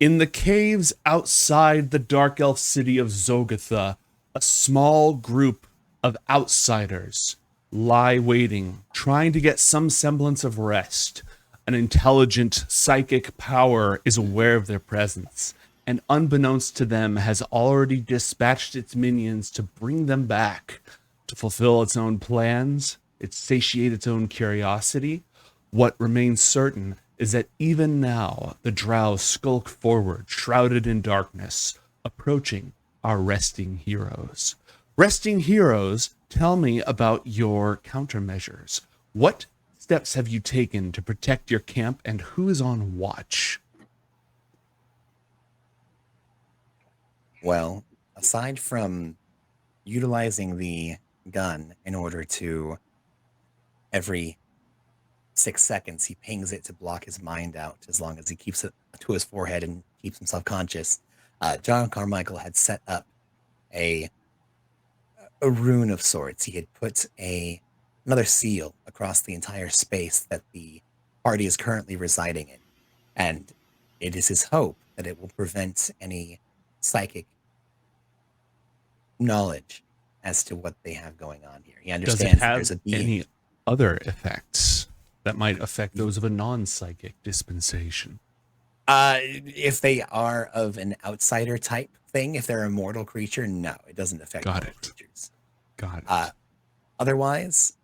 In the caves outside the dark elf city of Zogatha, a small group of outsiders lie waiting, trying to get some semblance of rest. An intelligent psychic power is aware of their presence, and unbeknownst to them has already dispatched its minions to bring them back to fulfill its own plans, it satiate its own curiosity. What remains certain is that even now the drow skulk forward, shrouded in darkness, approaching our resting heroes. Resting heroes, tell me about your countermeasures. What steps have you taken to protect your camp, and who is on watch? Well, aside from utilizing the gun in order to every 6 seconds he pings it to block his mind out as long as he keeps it to his forehead and keeps himself conscious, John Carmichael had set up a rune of sorts. He had put another seal across the entire space that the party is currently residing in, and it is his hope that it will prevent any psychic knowledge as to what they have going on here. He Does it understands have there's a being. any other effects that might affect those of a non-psychic dispensation? If they are of an outsider type thing, if they're a mortal creature, no, it doesn't affect mortal creatures. Got it. Otherwise,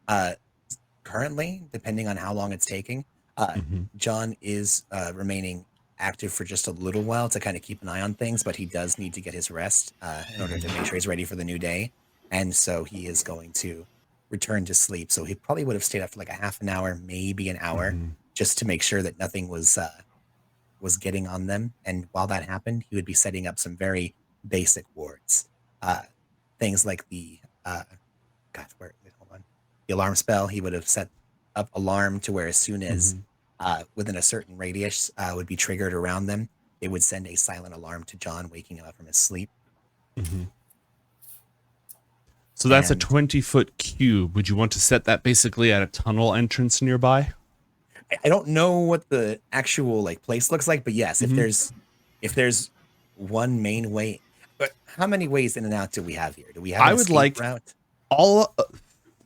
currently, depending on how long it's taking, John is remaining active for just a little while to kind of keep an eye on things, but he does need to get his rest in order to make sure he's ready for the new day. And so he is going to return to sleep. So he probably would have stayed up for like a half an hour, maybe an hour, just to make sure that nothing was getting on them. And while that happened, he would be setting up some very basic wards. Things like the the alarm spell. He would have set up alarm to where as soon as within a certain radius would be triggered around them, it would send a silent alarm to John, waking him up from his sleep. So that's a 20-foot cube. Would you want to set that basically at a tunnel entrance nearby? I don't know what the actual like place looks like, but yes, if there's one main way, but how many ways in and out do we have here? Do we have an escape route? All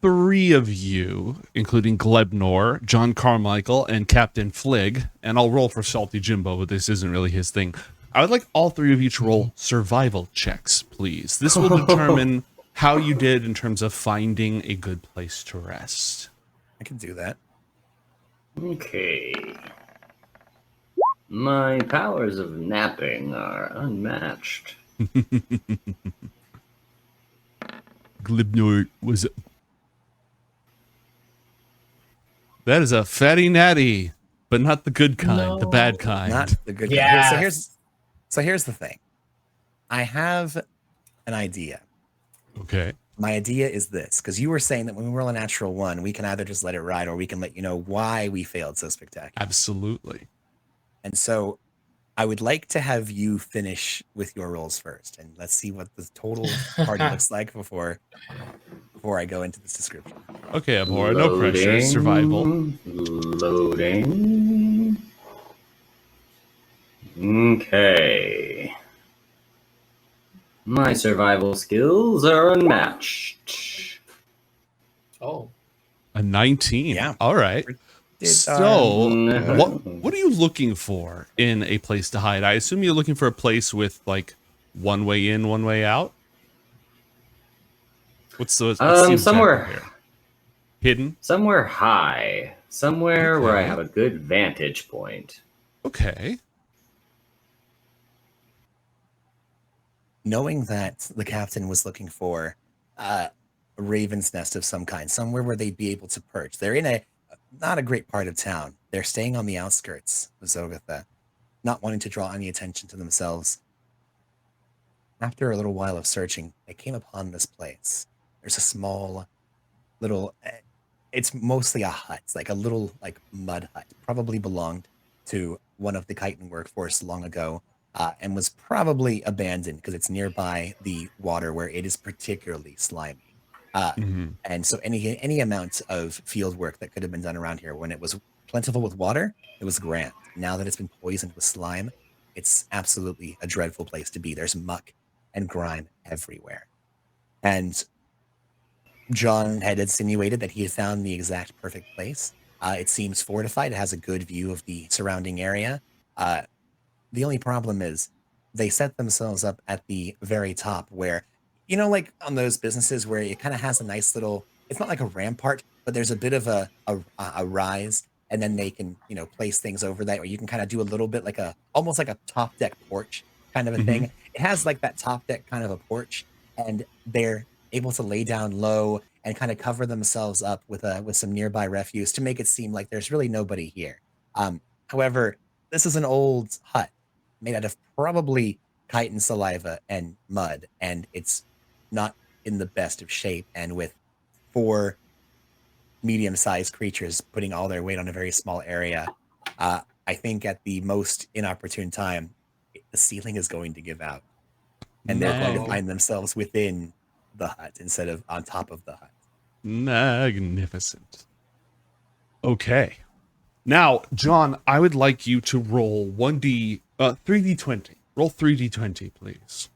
three of you, including Glebnor, John Carmichael, and Captain Flig, and I'll roll for Salty Jimbo, but this isn't really his thing. I would like all three of you to roll survival checks, please. This will determine how you did in terms of finding a good place to rest. I can do that. Okay. My powers of napping are unmatched. Glibnor was... That is a fatty natty, but not the good kind, the bad kind. Not the good kind. So here's the thing. I have an idea. Okay. My idea is this, because you were saying that when we roll a natural one, we can either just let it ride or we can let you know why we failed so spectacularly. Absolutely. And so I would like to have you finish with your rolls first, and let's see what the total party looks like before I go into this description. Okay, Abhora, no pressure. Survival. Loading. Okay. My survival skills are unmatched. Oh. A 19. Yeah. All right. So, what are you looking for in a place to hide? I assume you're looking for a place with like one way in, one way out. What's somewhere here? Hidden? Somewhere high. Somewhere where I have a good vantage point. Okay. Knowing that the captain was looking for a raven's nest of some kind, somewhere where they'd be able to perch. They're in not a great part of town. They're staying on the outskirts of Zogatha, not wanting to draw any attention to themselves. After a little while of searching, they came upon this place. There's a small little, it's mostly a hut. It's like a little like mud hut, probably belonged to one of the chitin workforce long ago, and was probably abandoned because it's nearby the water where it is particularly slimy. And so any amount of field work that could have been done around here when it was plentiful with water, it was grand. Now that it's been poisoned with slime, It's absolutely a dreadful place to be. There's muck and grime everywhere. And John had insinuated that he had found the exact perfect place. It seems fortified. It has a good view of the surrounding area. The only problem is they set themselves up at the very top where, like on those businesses where it kind of has a nice little, it's not like a rampart, but there's a bit of a rise, and then they can, place things over that, or you can kind of do a little bit like almost like a top deck porch kind of a thing. It has like that top deck kind of a porch, and they're able to lay down low and kind of cover themselves up with some nearby refuse to make it seem like there's really nobody here. However, this is an old hut made out of probably chitin saliva and mud, and it's not in the best of shape. And with 4 medium-sized creatures putting all their weight on a very small area, I think at the most inopportune time, the ceiling is going to give out, and they're going to find themselves within the hut instead of on top of the hut. Magnificent. Okay. Now, John, I would like you to roll 3d20. Roll 3d20, please.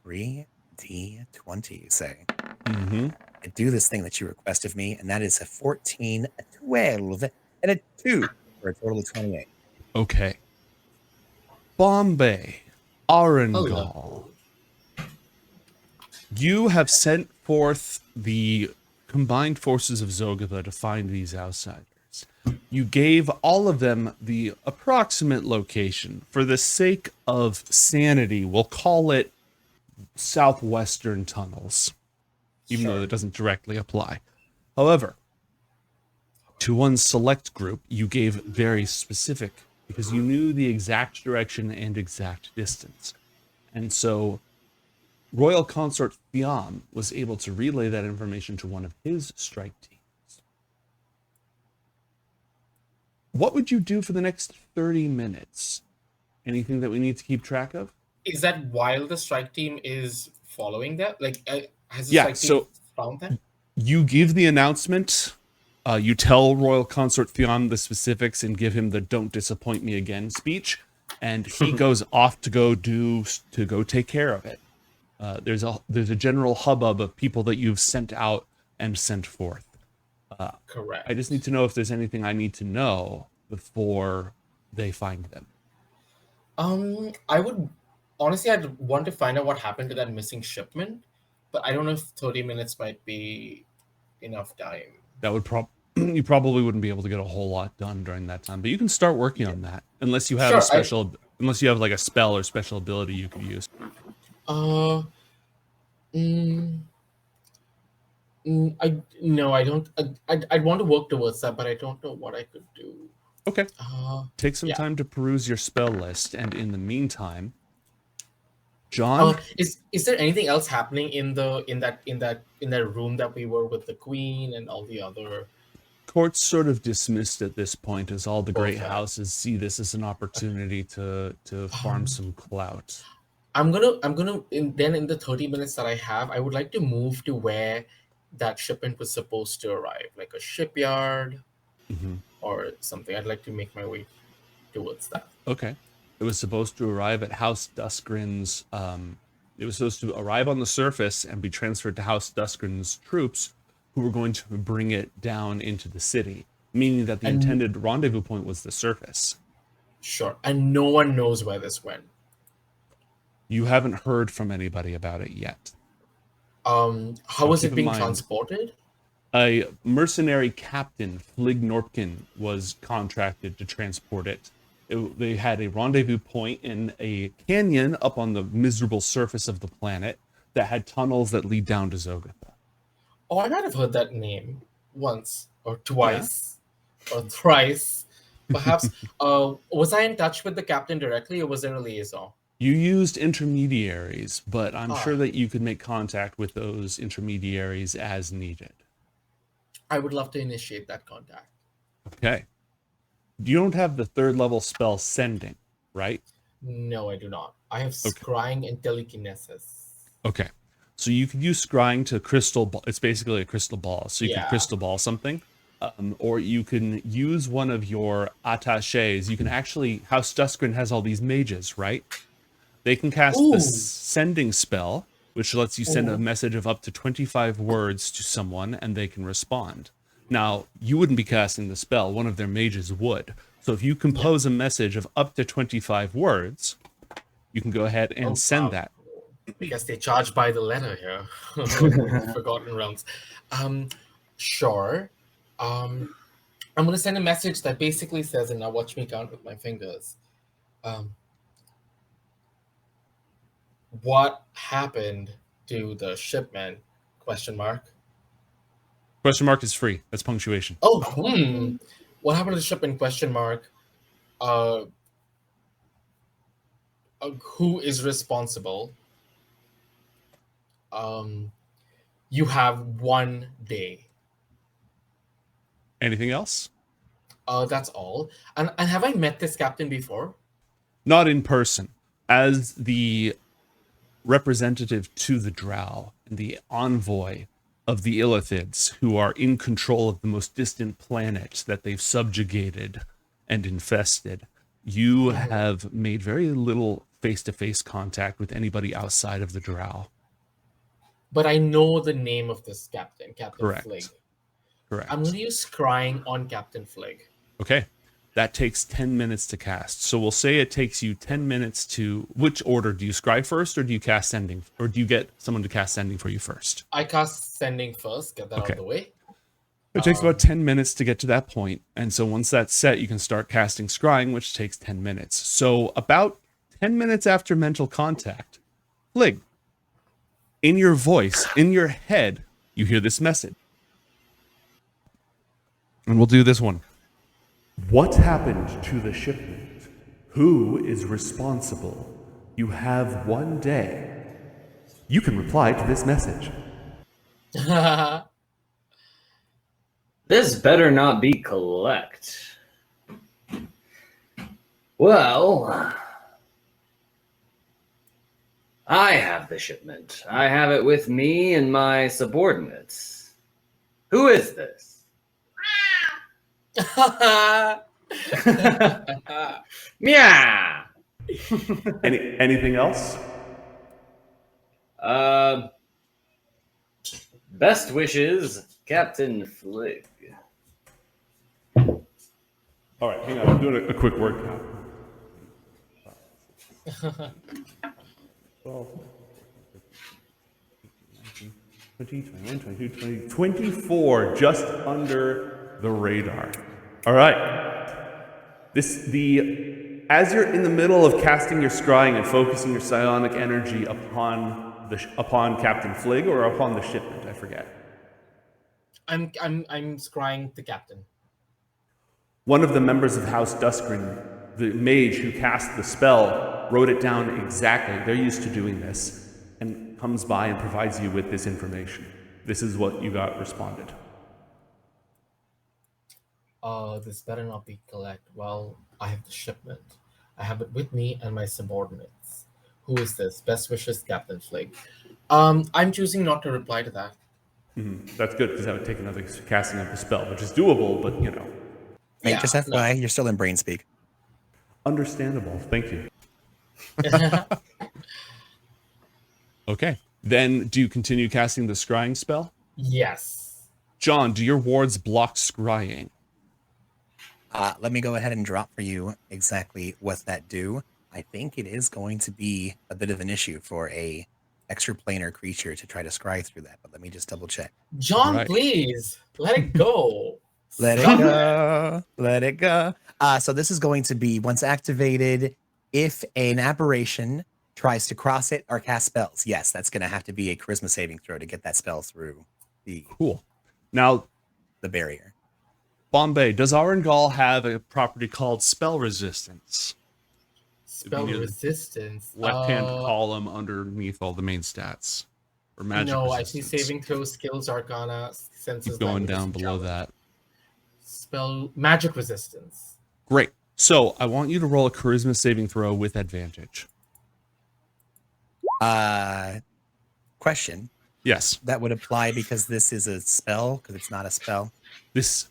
3d20, you say? Mm-hmm. I do this thing that you request of me, and that is a 14, a 12, and a 2 for a total of 28. Okay. Bombay, Aurangaul. You have sent forth the combined forces of Zogatha to find these outsiders. You gave all of them the approximate location. For the sake of sanity, we'll call it southwestern tunnels, even though it doesn't directly apply. However, to one select group, you gave very specific, because you knew the exact direction and exact distance. And so Royal Consort Fiam was able to relay that information to one of his strike teams. What would you do for the next 30 minutes? Anything that we need to keep track of? Is that while the strike team is following that? Like, has the strike team found that? You give the announcement. You tell Royal Consort Fiam the specifics and give him the "Don't disappoint me again" speech, and he goes off to go take care of it. There's a general hubbub of people that you've sent out and sent forth. Correct. I just need to know if there's anything I need to know before they find them. I'd want to find out what happened to that missing shipment, but I don't know if 30 minutes might be enough time. That would you probably wouldn't be able to get a whole lot done during that time, but you can start working on that unless you have unless you have like a spell or special ability you could use. I don't. I'd want to work towards that, but I don't know what I could do. Okay. Take some time to peruse your spell list, and in the meantime, John, is there anything else happening in that room that we were with the queen and all the other? Court's sort of dismissed at this point, as all the great houses see this as an opportunity to farm some clout. I'm gonna in the 30 minutes that I have, I would like to move to where that shipment was supposed to arrive, like a shipyard or something. I'd like to make my way towards that. Okay. It was supposed to arrive at House Duskrin's. It was supposed to arrive on the surface and be transferred to House Duskrin's troops, who were going to bring it down into the city, meaning that the intended rendezvous point was the surface. Sure. And no one knows where this went. You haven't heard from anybody about it yet. How was it being transported? A mercenary captain, Flig Knorpkin, was contracted to transport it. They had a rendezvous point in a canyon up on the miserable surface of the planet that had tunnels that lead down to Zogatha. Oh, I might have heard that name once or twice or thrice, perhaps. Was I in touch with the captain directly, or was there a liaison? You used intermediaries, but I'm sure that you could make contact with those intermediaries as needed. I would love to initiate that contact. Okay. You don't have the 3rd level spell Sending, right? No, I do not. I have Scrying and Telekinesis. Okay. So you could use Scrying to crystal ball. It's basically a crystal ball. So you can crystal ball something. or you can use one of your attaches. You can actually, House Duskrin has all these mages, right? They can cast the Ooh. sending spell, which lets you send a Ooh. message of up to 25 words to someone and they can respond. Now, you wouldn't be casting the spell, one of their mages would. So if you compose a message of up to 25 words, you can go ahead and send that. I guess they charge by the letter here. Forgotten Realms. Sure. I'm going to send a message that basically says, and now watch me count with my fingers. What happened to the shipment? Question mark. Question mark is free. That's punctuation. Oh, what happened to the shipment? Question mark. Who is responsible? You have 1 day. Anything else? That's all. And have I met this captain before? Not in person. As the representative to the drow and the envoy of the Illithids, who are in control of the most distant planet that they've subjugated and infested, you have made very little face-to-face contact with anybody outside of the drow. But I know the name of this captain, Captain Correct. Flig. Correct. I'm going to use Scrying on Captain Flig. Okay. That takes 10 minutes to cast. So we'll say it takes you 10 minutes to... Which order? Do you scry first, or do you cast sending? Or do you get someone to cast sending for you first? I cast Sending first, get that out of the way. It takes about 10 minutes to get to that point. And so once that's set, you can start casting scrying, which takes 10 minutes. So about 10 minutes after mental contact, Flig, in your voice, in your head, you hear this message. And we'll do this one. What happened to the shipment? Who is responsible? You have 1 day. You can reply to this message. This better not be collect. Well, I have the shipment. I have it with me and my subordinates. Who is this? Meow. Anything else? Best wishes, Captain Flig. All right, hang on. I'm doing a quick word count. 12, 20, 21, 22, 24, just under the radar. All right. As you're in the middle of casting your scrying and focusing your psionic energy upon Captain Flig, or upon the shipment, I forget. I'm scrying the captain. One of the members of House Duskrin, the mage who cast the spell, wrote it down exactly. They're used to doing this, and comes by and provides you with this information. This is what you got responded. This better not be collect. Well, I have the shipment. I have it with me and my subordinates. Who is this? Best wishes, Captain Flig. I'm choosing not to reply to that. That's good, because that would take another casting of the spell, which is doable, but you know. Hey, just FYI, you're still in brain speak. Understandable. Thank you. Okay. Then do you continue casting the scrying spell? Yes. John, do your wards block scrying? Let me go ahead and drop for you exactly what that do. I think it is going to be a bit of an issue for a extraplanar creature to try to scry through that, but let me just double check. John, Right. please let it go. Let it go. Let it go. So this is going to be, once activated, if an aberration tries to cross it or cast spells. Yes, that's going to have to be a charisma saving throw to get that spell through Cool. Now, the barrier. Bombay, does Aurangaul have a property called spell resistance? Spell Near the resistance. Left-hand column underneath all the main stats. Or magic No, I see resistance. saving throws, skills, arcana, senses. Keep going language, down below challenge. that. Spell magic resistance. Great. So I want you to roll a charisma saving throw with advantage. Question. Yes. That would apply because this is a spell, because it's not a spell. This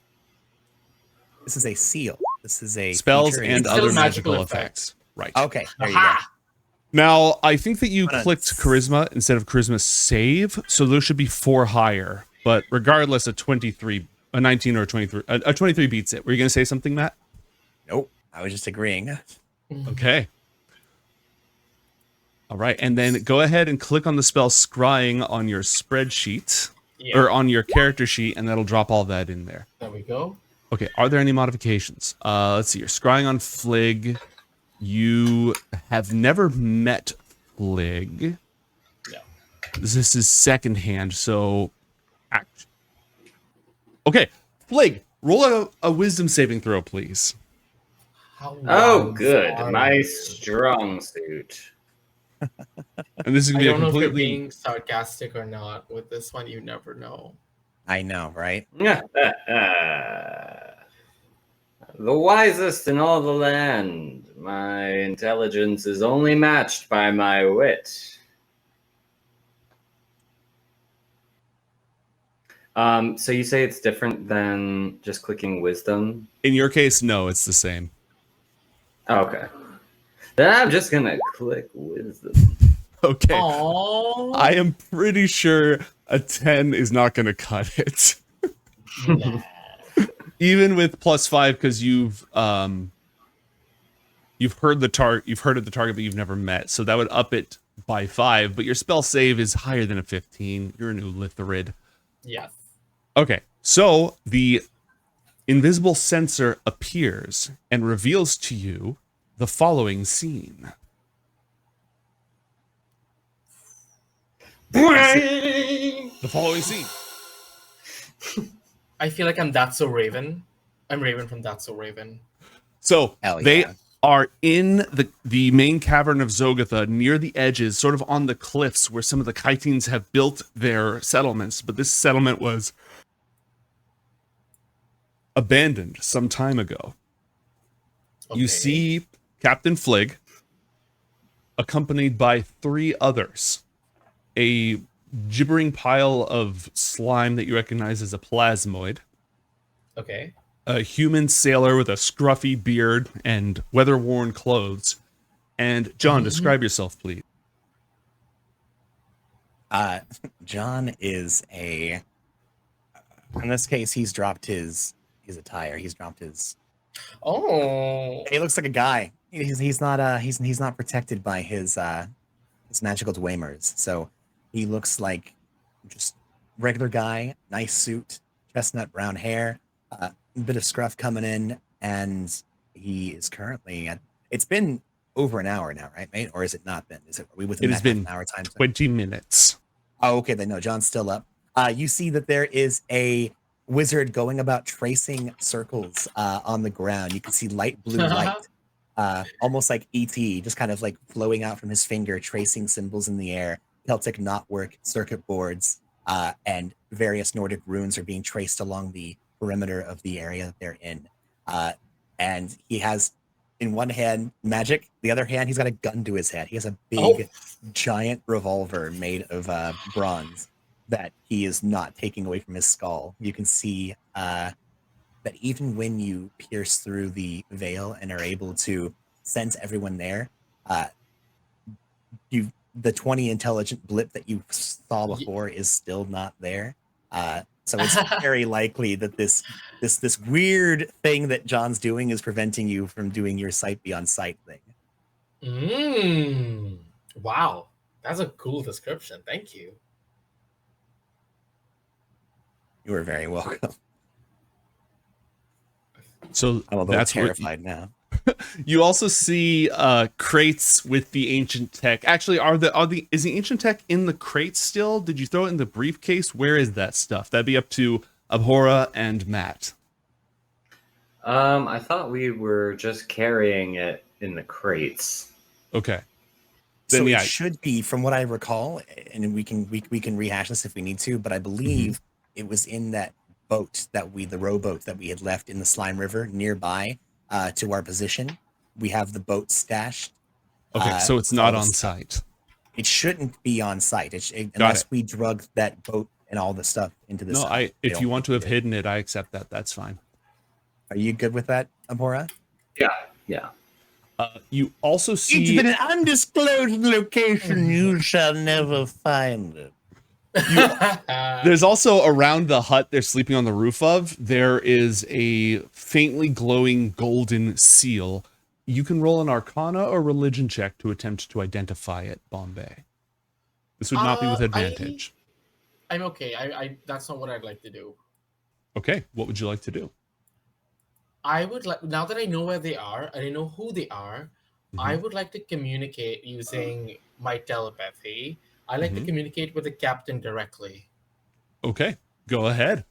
This is a seal. This is a Spells feature. and It's still other a magical magical effect. effects. Right. Okay, there you go. Aha! Now, I think that you But, clicked charisma instead of charisma save, so those should be 4 higher. But regardless, a 19 or a 23, a 23 beats it. Were you going to say something, Matt? Nope, I was just agreeing. Okay. All right, and then go ahead and click on the spell Scrying on your spreadsheet, Yeah. or on your character sheet, and that'll drop all that in there. There we go. Okay, are there any modifications? Let's see. You're scrying on Flig. You have never met Flig. Yeah. This is secondhand, so act. Okay, Flig, roll a wisdom saving throw, please. How Oh, wise good. are My you? strong suit. And this is I gonna be a don't know if you're completely. being sarcastic or not. With this one, you never know. I know, right? The wisest in all the land. My intelligence is only matched by my wit. So you say it's different than just clicking wisdom? In your case, no, it's the same. Okay. Then I'm just gonna click wisdom. Okay, Oh, I am pretty sure a 10 is not gonna cut it. Even with +5, because you've heard the target, you've heard of the target, but you've never met, so that would up it by 5. But your spell save is higher than a 15. You're an Ulitharid. Yes. Okay, so the invisible sensor appears and reveals to you the following scene. The following scene. I feel like I'm That's So Raven. I'm Raven from That's So Raven. So Hell they yeah. are in the main cavern of Zogotha, near the edges, sort of on the cliffs where some of the Kytines have built their settlements. But this settlement was abandoned some time ago. Okay. You see Captain Flig, accompanied by 3 others. A gibbering pile of slime that you recognize as a plasmoid. Okay. A human sailor with a scruffy beard and weather-worn clothes. And John, describe yourself, please. John is in this case, he's dropped his attire. He's dropped his. Oh. He looks like a guy. He's not protected by his magical dweimers. So he looks like just regular guy, nice suit, chestnut brown hair, a bit of scruff coming in, and he is currently at. It's been over an hour now, right, mate? Or is it not been? Are we within It has that half been an hour time? 20 minutes. Oh, okay. Then no, John's still up. You see that there is a wizard going about tracing circles on the ground. You can see light blue light, almost like ET, just kind of like flowing out from his finger, tracing symbols in the air. Celtic knotwork, circuit boards, and various Nordic runes are being traced along the perimeter of the area that they're in. And he has in one hand magic, the other hand he's got a gun to his head. He has a big, giant revolver made of bronze that he is not taking away from his skull. You can see that even when you pierce through the veil and are able to sense everyone there, the 20 intelligent blip that you saw before is still not there. So it's very likely that this weird thing that John's doing is preventing you from doing your sight beyond sight thing. Wow. That's a cool description. Thank you. You are very welcome. So I'm a little that's terrified now. You also see crates with the ancient tech. Actually, is the ancient tech in the crates still? Did you throw it in the briefcase? Where is that stuff? That'd be up to Abhora and Matt. I thought we were just carrying it in the crates. Okay. So Then, yeah. it should be, from what I recall, and we can rehash this if we need to, but I believe it was in that boat the rowboat that we had left in the Slime River nearby to our position. We have the boat stashed. Okay, so it's not on site. It shouldn't be on site unless we drug that boat and all the stuff into the No, site. if you want to have hidden it, I accept that. That's fine. Are you good with that, Abhora? Yeah. You also see It's an undisclosed location. You shall never find it. there's also around the hut they're sleeping on the roof of, there is a faintly glowing golden seal. You can roll an Arcana or Religion check to attempt to identify it, Bombay. This would not be with advantage. I'm okay. I that's not what I'd like to do. Okay, what would you like to do? I would like, now that I know where they are and I know who they are, I would like to communicate using my telepathy. I like to communicate with the captain directly. Okay, go ahead.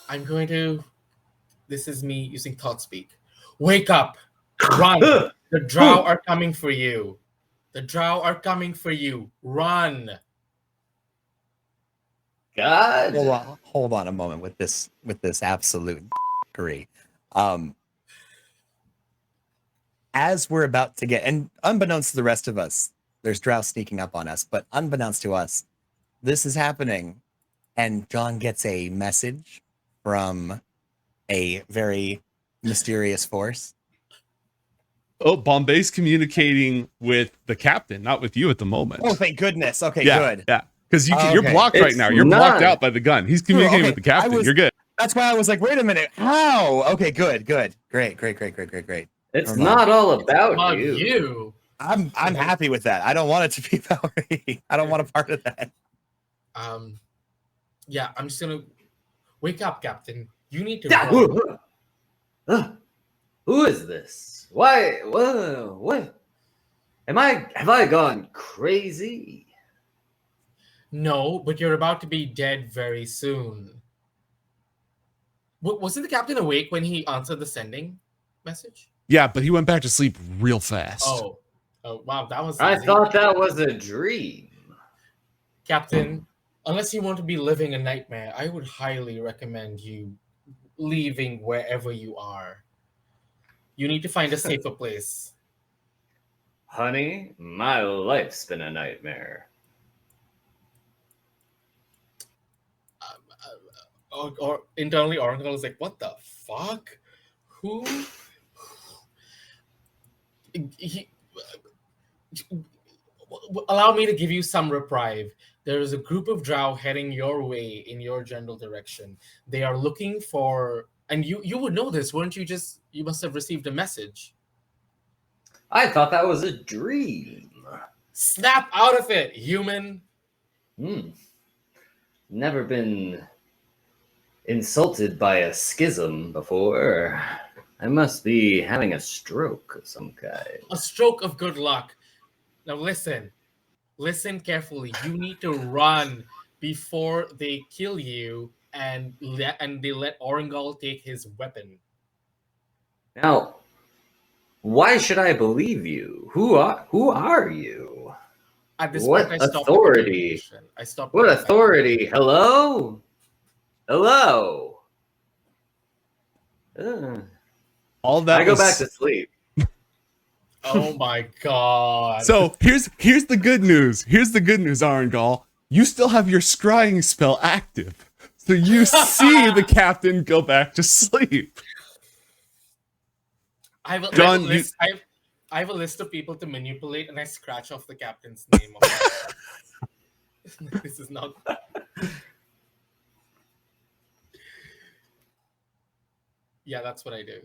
I'm going to. This is me using thought speak. Wake up! Run! The drow are coming for you. The drow are coming for you. Run! God. Hold on a moment with this absolute agree. As we're about to get, and unbeknownst to the rest of us, there's drow sneaking up on us, but unbeknownst to us, this is happening, and John gets a message from a very mysterious force. Oh, Bombay's communicating with the captain, not with you at the moment. Oh, thank goodness. Okay, yeah, good. Yeah, because you're Okay. blocked right It's now. You're blocked out by the gun. He's communicating okay. with the captain. You're good. That's why I was like, wait a minute. How? Okay, good. Great. It's Never not mind. all about About you. you. I'm happy with that. I don't want it to be about me. I don't want a part of that. Yeah, I'm just gonna wake up, Captain. You need to Yeah, run. who is this? Why? What? Have I gone crazy? No, but you're about to be dead very soon. Wasn't the captain awake when he answered the sending message? Yeah, but he went back to sleep real fast. Oh wow, that was. I easy. thought that was a dream. Captain, unless you want to be living a nightmare, I would highly recommend you leaving wherever you are. You need to find a safer place. Honey, my life's been a nightmare. Or internally, Aurangaul is like, what the fuck? Who? Allow me to give you some reprieve. There is a group of drow heading your way in your general direction. They are looking for, and you would know this, weren't you? You must have received a message. I thought that was a dream. Snap out of it, human. Never been insulted by a schism before. I must be having a stroke of some kind. A stroke of good luck. Now listen carefully. You need to run before they kill you and they let Aurangaul take his weapon. Now, why should I believe you? Who are you? At this What point, I stopped. authority? I stopped. What authority? Hello? All that I go was- back to sleep. Oh my god. So here's the good news. Here's the good news, Aurangaul. You still have your scrying spell active. So you see the captain go back to sleep. I have John, I have a list of people to manipulate, and I scratch off the captain's name. This is not. Yeah, that's what I do.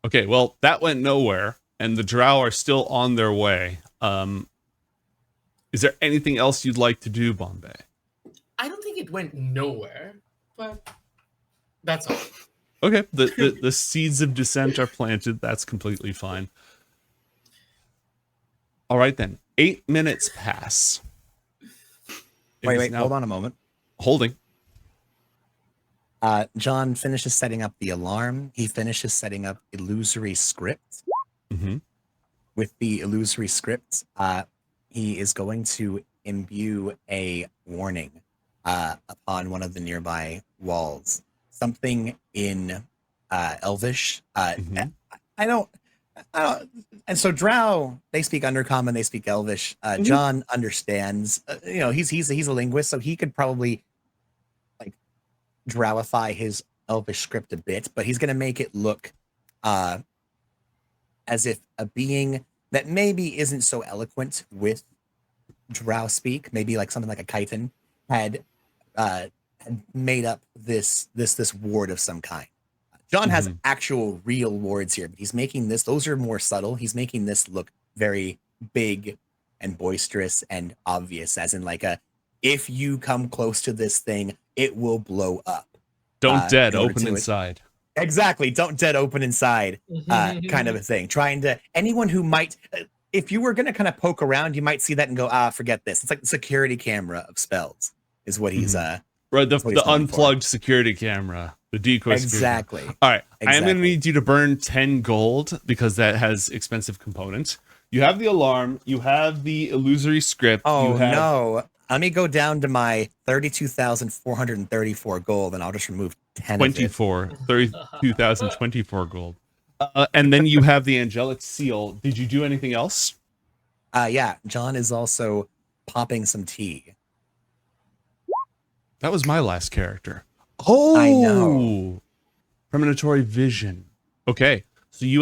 Okay, well, that went nowhere, and the drow are still on their way. Is there anything else you'd like to do, Bombay? I don't think it went nowhere, but that's all. Okay, the seeds of dissent are planted. That's completely fine. All right, then. 8 minutes pass. Wait, hold on a moment. Holding. John finishes setting up the alarm. He finishes setting up illusory script. Mm-hmm. With the illusory script, he is going to imbue a warning upon one of the nearby walls. Something in Elvish. Mm-hmm. I don't. And so drow, they speak Undercommon, they speak Elvish. John understands. He's a linguist, so he could probably drowify his elvish script a bit, but he's going to make it look as if a being that maybe isn't so eloquent with drow speak, maybe like something like a chitin, had made up this ward of some kind. John has actual real wards here, but he's making this, those are more subtle. He's making this look very big and boisterous and obvious, as in like if you come close to this thing, it will blow up. Don't dead, open inside. Exactly. Don't dead, open inside, kind of a thing. Trying to, anyone who might, if you were going to kind of poke around, you might see that and go, forget this. It's like the security camera of spells is what he's, right, the unplugged security camera. The decoy. Exactly. All right. Exactly. I am going to need you to burn 10 gold because that has expensive components. You have the alarm. You have the illusory script. Oh, no. Let me go down to my 32,434 gold and I'll just remove 10 32,024 gold. And then you have the angelic seal. Did you do anything else? Yeah. John is also popping some tea. That was my last character. Oh, I know. Premonitory vision. Okay, so you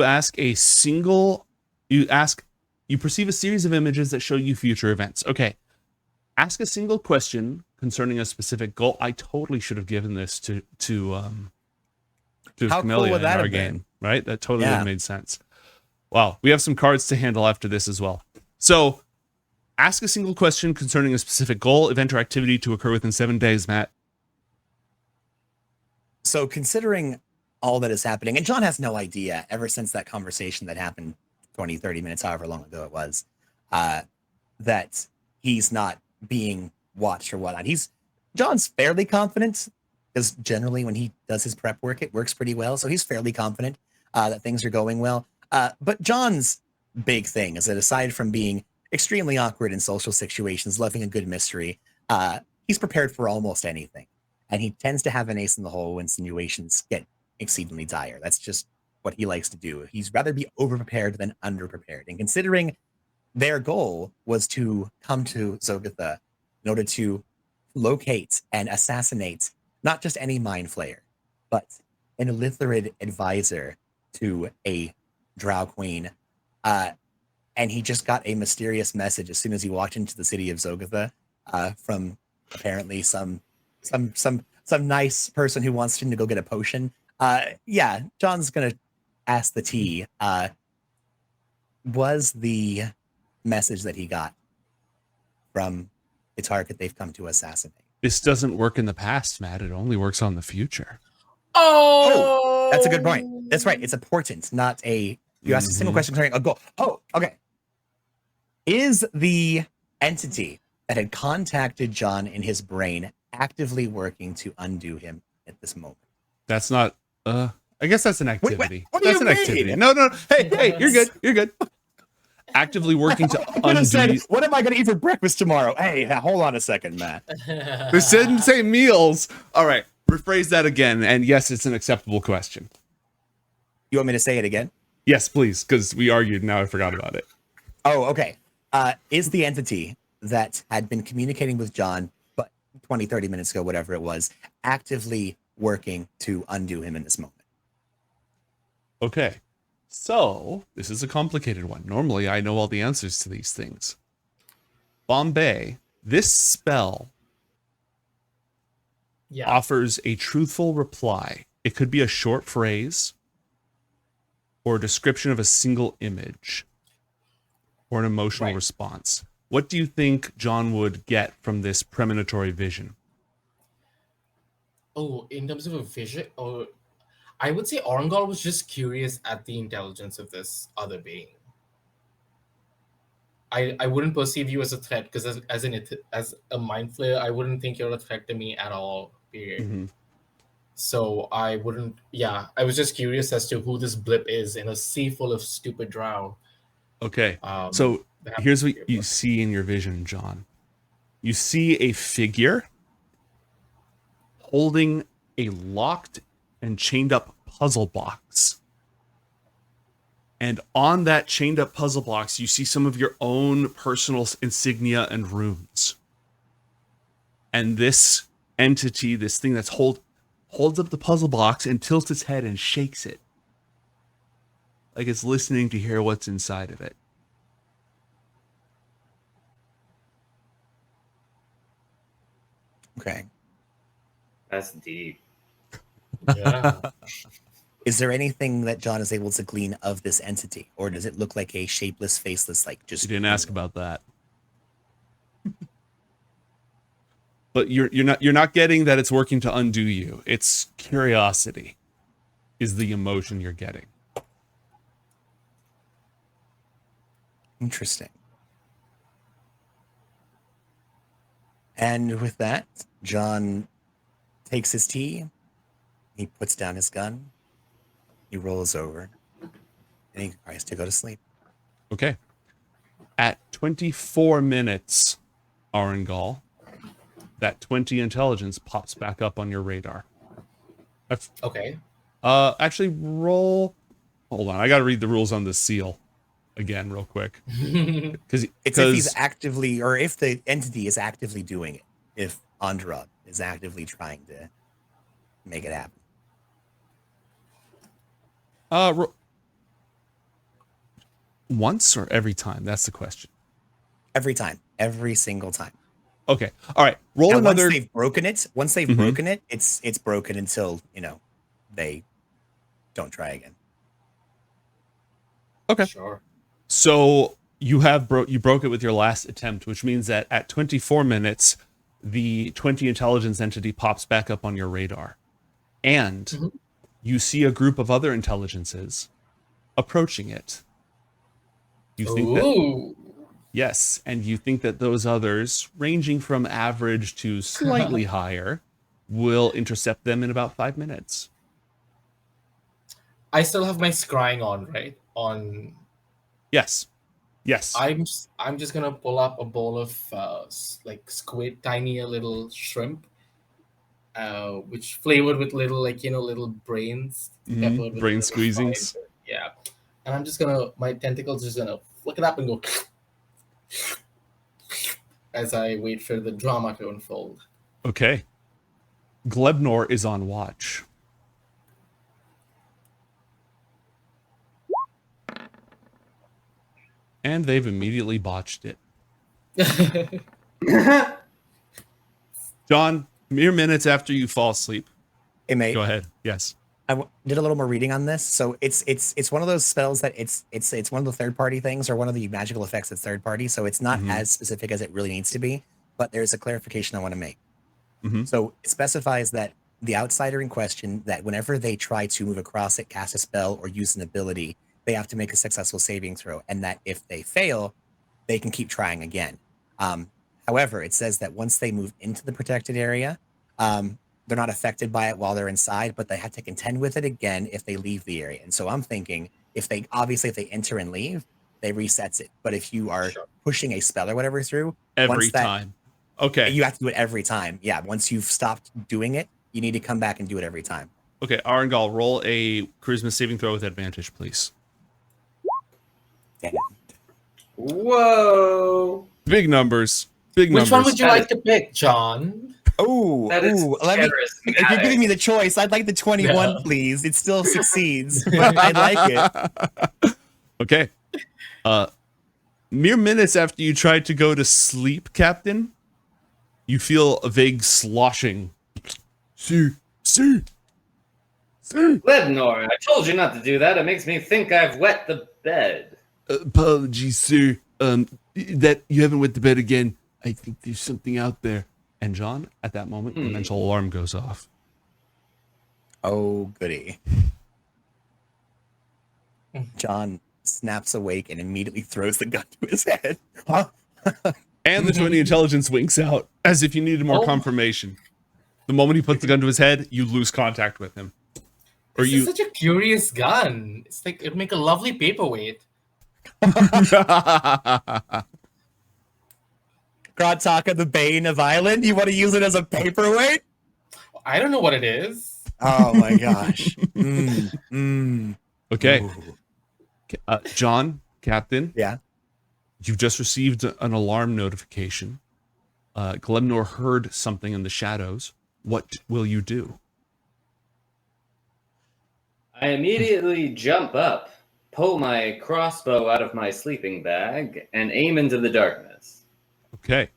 perceive a series of images that show you future events. Okay, ask a single question concerning a specific goal. I totally should have given this to Camellia in our game, right? That totally would have made sense. Wow, we have some cards to handle after this as well. So, ask a single question concerning a specific goal, event, or activity to occur within 7 days, Matt. So considering all that is happening, and John has no idea ever since that conversation that happened 20, 30 minutes, however long ago it was, that he's not being watched or whatnot. John's fairly confident because generally when he does his prep work, it works pretty well. So he's fairly confident that things are going well. But John's big thing is that aside from being extremely awkward in social situations, loving a good mystery, he's prepared for almost anything. And he tends to have an ace in the hole when situations get exceedingly dire. That's just what he likes to do. He's rather be overprepared than underprepared. And considering their goal was to come to Zogatha in order to locate and assassinate not just any mind flayer, but an Ulitharid advisor to a drow queen. And he just got a mysterious message as soon as he walked into the city of Zogatha from apparently some nice person who wants him to go get a potion. Yeah, John's gonna ask the tea. Was the message that he got from the target they've come to assassinate? This doesn't work in the past, Matt. It only works on the future. Oh, that's a good point. That's right. It's a portent, not a. You ask a single question concerning a goal. Oh, okay. Is the entity that had contacted John in his brain actively working to undo him at this moment? That's not I guess that's an activity. What do That's you an mean? activity. No. Hey, you're good. Actively working to undo. What am I going to eat for breakfast tomorrow? Hey, hold on a second, Matt. This didn't say meals. All right, rephrase that again. And yes, it's an acceptable question. You want me to say it again? Yes, please, because we argued. Now I forgot about it. Oh, okay. Is the entity that had been communicating with John, but 20, 30 minutes ago, whatever it was, actively working to undo him in this moment? Okay, so this is a complicated one. Normally, I know all the answers to these things. Bombay, this spell offers a truthful reply. It could be a short phrase or a description of a single image or an emotional response. What do you think John would get from this premonitory vision? Oh, in terms of a vision, I would say Aurangaul was just curious at the intelligence of this other being. I wouldn't perceive you as a threat because as a mind flayer, I wouldn't think you're a threat to me at all, period. Mm-hmm. So I wouldn't, I was just curious as to who this blip is in a sea full of stupid drow. Okay, so here's what you see in your vision, John. You see a figure holding a locked and chained up puzzle box. And on that chained up puzzle box, you see some of your own personal insignia and runes. And this entity, this thing that's holds up the puzzle box and tilts its head and shakes it. Like it's listening to hear what's inside of it. Okay. That's deep. Yeah. Is there anything that John is able to glean of this entity, or does it look like a shapeless, faceless, like just? You didn't ask about that. But you're not getting that it's working to undo you. It's curiosity is the emotion you're getting. Interesting. And with that, John takes his tea. He puts down his gun. He rolls over, and he tries to go to sleep. Okay. At 24 minutes, Aurangaul, that 20 intelligence pops back up on your radar. Okay. Actually, roll. Hold on, I got to read the rules on this seal again, real quick. It's if he's actively, or if the entity is actively doing it. If Andrad is actively trying to make it happen. Once or every time? That's the question. Every time, every single time. Okay. All right. Roll Now, another. Once they've broken it, it's broken until they don't try again. Okay. Sure. So you broke it with your last attempt, which means that at 24 minutes, the 20 intelligence entity pops back up on your radar, and you see a group of other intelligences approaching it. You think that. Yes, and you think that those others, ranging from average to slightly higher, will intercept them in about 5 minutes. I still have my scrying on, right? On. Yes. I'm just gonna pull up a bowl of like squid, tiny little shrimp, which flavored with little little brains, peppered with Brain little squeezings. fried- Yeah, and I'm just gonna my tentacles just gonna flick it up and go. As I wait for the drama to unfold. Okay. Glebnor is on watch. And they've immediately botched it. John, mere minutes after you fall asleep. Hey, mate. Go ahead. Yes. Did a little more reading on this. So it's one of those spells that it's one of the third party things, or one of the magical effects that's third party. So it's not as specific as it really needs to be. But there's a clarification I want to make. So it specifies that the outsider in question, that whenever they try to move across it, cast a spell, or use an ability, they have to make a successful saving throw, and that if they fail, they can keep trying again. However, it says that once they move into the protected area, they're not affected by it while they're inside, but they have to contend with it again if they leave the area. And so I'm thinking, if they enter and leave, they resets it. But if you are pushing a spell or whatever through, Every time. Okay. You have to do it every time. Yeah. Once you've stopped doing it, you need to come back and do it every time. Okay, Aurangaul, roll a charisma saving throw with advantage, please. Damn it. Whoa! Big numbers. Big numbers. Which one would you like to pick, John? That is If you're giving me the choice, I'd like the 21, please. It still succeeds, but I like it. Okay. Mere minutes after you tried to go to sleep, Captain, you feel a vague sloshing. See. Lebnor, I told you not to do that. It makes me think I've wet the bed. Apologies, sir. That you haven't wet the bed again. I think there's something out there. And John, at that moment, the mental alarm goes off. Oh, goody. John snaps awake and immediately throws the gun to his head. Huh? And the 20 intelligence winks out, as if you needed more confirmation. The moment he puts the gun to his head, you lose contact with him. This is such a curious gun. It's like it'd make a lovely paperweight. Grotaka, the Bane of Island. You want to use it as a paperweight? I don't know what it is. Oh my gosh. Okay. John, Captain. Yeah. You've just received an alarm notification. Glemnor heard something in the shadows. What will you do? I immediately jump up, pull my crossbow out of my sleeping bag, and aim into the darkness. Okay.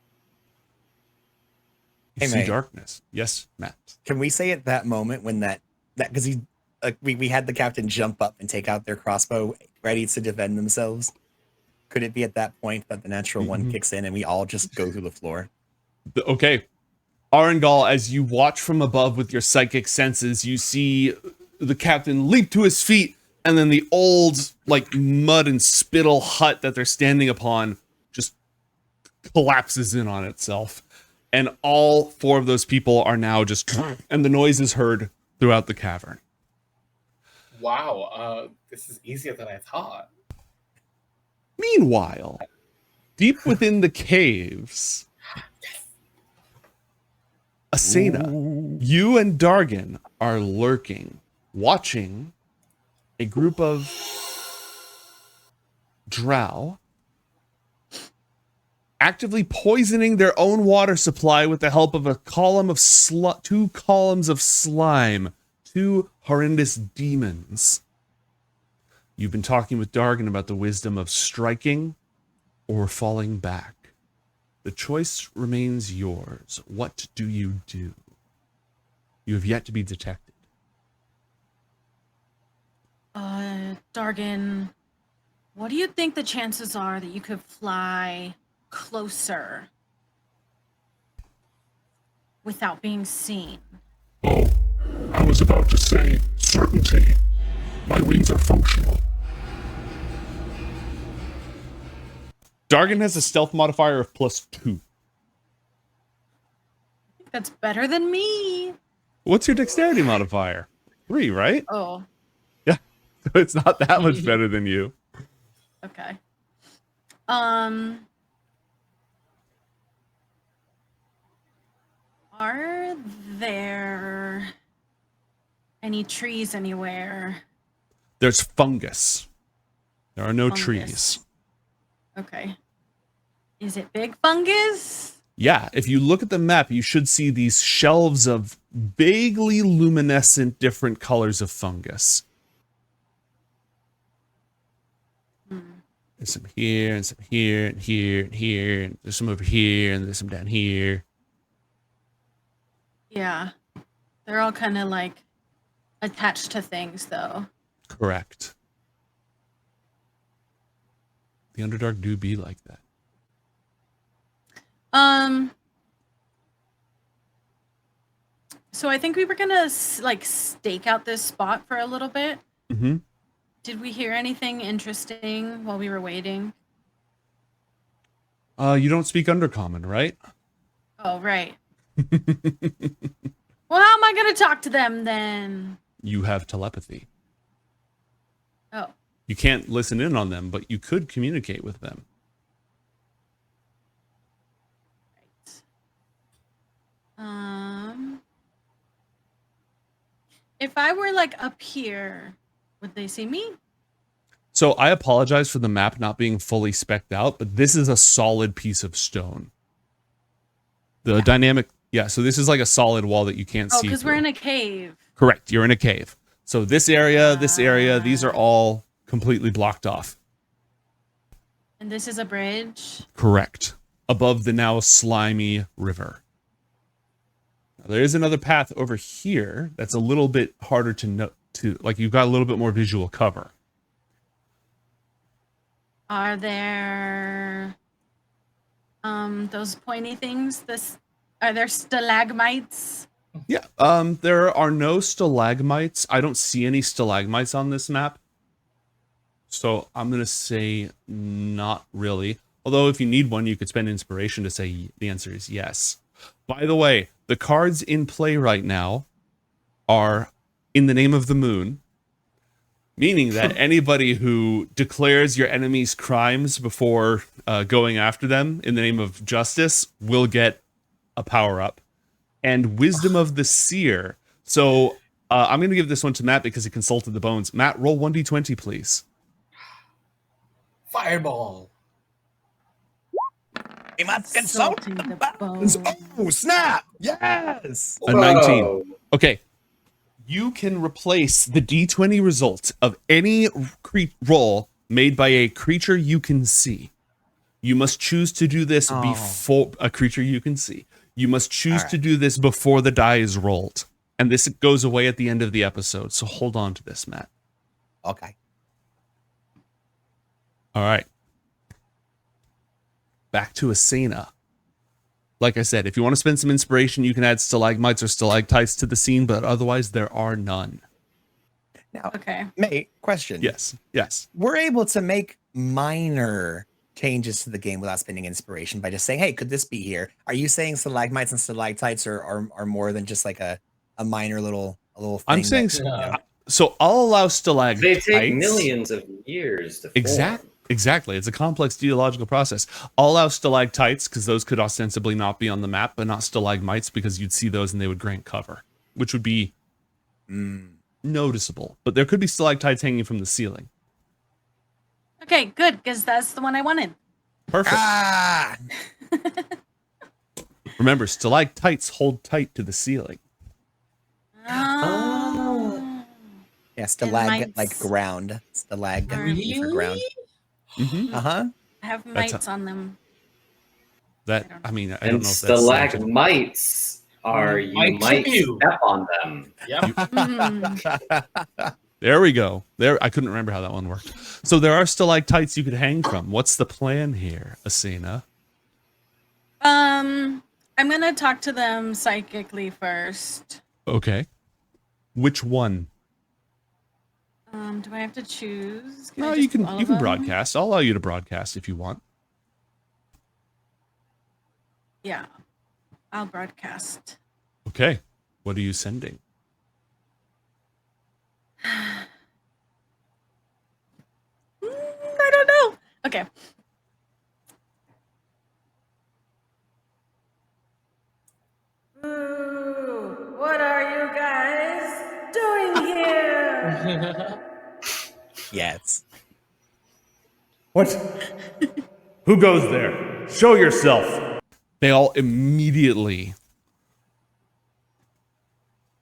You Hey, see mate. darkness. Yes, Matt. Can we say at that moment when that because he we had the captain jump up and take out their crossbow ready to defend themselves? Could it be at that point that the natural one kicks in and we all just go through the floor? Okay. Aurangaul, as you watch from above with your psychic senses, you see the captain leap to his feet, and then the old, like, mud and spittle hut that they're standing upon just collapses in on itself. And all 4 of those people are now just, and the noise is heard throughout the cavern. Wow, this is easier than I thought. Meanwhile, deep within the caves, Asena, you and Dargan are lurking, watching a group of drow actively poisoning their own water supply with the help of a column of 2 columns of slime, 2 horrendous demons. You've been talking with Dargan about the wisdom of striking or falling back. The choice remains yours. What do you do? You have yet to be detected. Dargan, what do you think the chances are that you could fly closer without being seen? Oh, I was about to say certainty. My wings are functional. Dargan has a stealth modifier of +2. That's better than me. What's your dexterity modifier? 3, right? Oh, Yeah. So it's not that much better than you. okay. Are there any trees anywhere? There's fungus. There are no Fungus. trees. Okay. Is it big fungus? Yeah, if you look at the map, you should see these shelves of vaguely luminescent different colors of fungus. There's some here, and some here, and here, and here, and there's some over here, and there's some down here. Yeah. They're all kind of like attached to things, though. Correct. The Underdark do be like that. So I think we were gonna like stake out this spot for a little bit. Mm-hmm. Did we hear anything interesting while we were waiting? You don't speak Undercommon, right? Oh, right. Well, how am I gonna talk to them then? You have telepathy. Oh, You can't listen in on them, but you could communicate with them. right. If I were like up here, would they see me? So I apologize for the map not being fully specced out, but this is a solid piece of stone. The dynamic, yeah, so this is like a solid wall that you can't Oh, see because through. we're in a cave. Correct, you're in a cave. So this area, these are all completely blocked off. And this is a bridge. Correct. Above the now slimy river. Now, there is another path over here that's a little bit harder to know, like you've got a little bit more visual cover. Are there those pointy things? Are there stalagmites? Yeah, there are no stalagmites. I don't see any stalagmites on this map. So I'm going to say not really. Although if you need one, you could spend inspiration to say the answer is yes. By the way, the cards in play right now are in the name of the moon, meaning that anybody who declares your enemy's crimes before going after them in the name of justice will get a power-up. And Wisdom of the Seer. So I'm going to give this one to Matt because he consulted the bones. Matt, roll 1d20, please. Fireball. He must consult Consulting the the bones. bones. Oh, snap! Yes! A 19. Okay. You can replace the D20 result of any roll made by a creature you can see. You must choose to do this before a creature you can see. You must choose to do this before the die is rolled. And this goes away at the end of the episode. So hold on to this, Matt. Okay. All right. Back to Asena. Like I said, if you want to spend some inspiration, you can add stalagmites or stalactites to the scene, but otherwise there are none. Now, Okay. May, question. Yes. We're able to make minor changes to the game without spending inspiration by just saying, hey, could this be here? Are you saying stalagmites and stalactites are more than just like a minor little thing? I'm saying that, so I'll allow stalactites. They take millions of years to form. Exactly. It's a complex geological process. I'll allow stalactites because those could ostensibly not be on the map, but not stalagmites because you'd see those and they would grant cover, which would be noticeable. But there could be stalactites hanging from the ceiling. Okay, good, because that's the one I wanted. Perfect. Ah! Remember, stalactites hold tight to the ceiling. Oh. Yeah, stalag mites. like ground. Stalag Really? for ground. Mm-hmm. Uh-huh. I have That's mites on them. I don't And know if that's stalagmites are you Might might tip you. step on them. Yep. Mhm. There we go. I couldn't remember how that one worked. So there are stalactites you could hang from. What's the plan here, Asena? I'm gonna talk to them psychically first. Okay. Which one? Do I have to choose? I No, just you do can all you of can them? broadcast. I'll allow you to broadcast if you want. Yeah, I'll broadcast. Okay. What are you sending? I don't know. Okay. Ooh, what are you guys doing here? Yes. What? Who goes there? Show yourself. They all immediately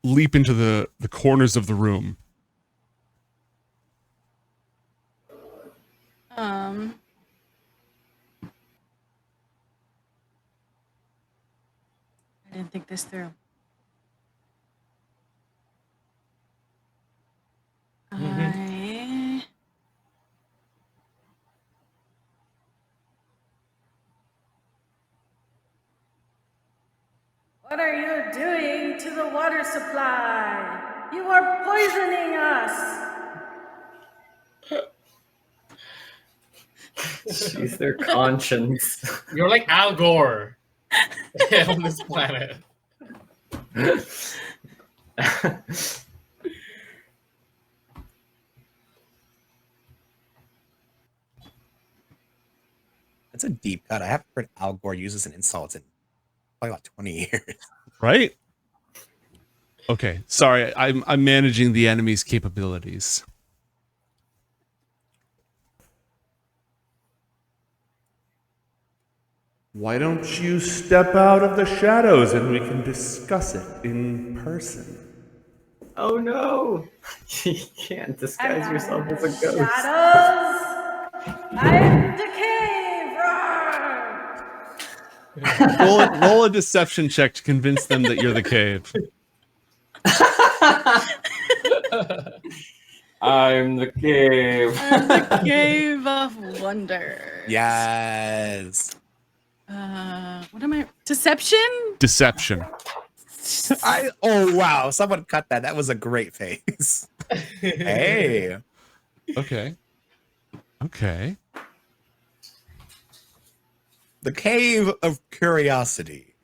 leap into the corners of the room. I didn't think this through. What are you doing to the water supply? You are poisoning us. She's their conscience. You're like Al Gore on this planet. That's a deep cut. I haven't heard Al Gore use as an insult in probably about 20 years. Right? Okay. Sorry, I'm managing the enemy's capabilities. Why don't you step out of the shadows and we can discuss it in person? Oh no! You can't disguise yourself as a ghost. Shadows! I'm the cave! Roar! Roll a deception check to convince them that you're the cave. I'm the cave. I'm the cave of wonders. Yes. What am I? Deception? Deception. Oh wow, someone cut that. That was a great face. Hey. Okay. The Cave of Curiosity.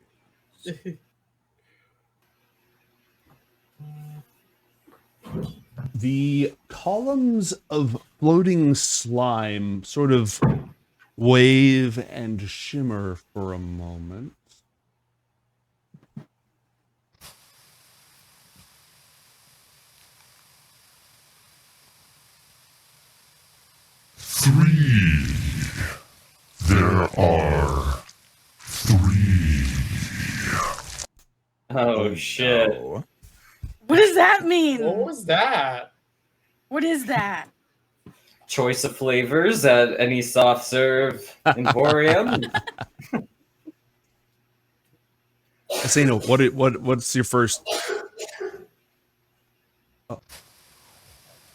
The columns of floating slime sort of wave and shimmer for a moment. There are 3. Oh shit! Oh. What does that mean? What was that? What is that? Choice of flavors at any soft serve emporium. Asena, what's your first?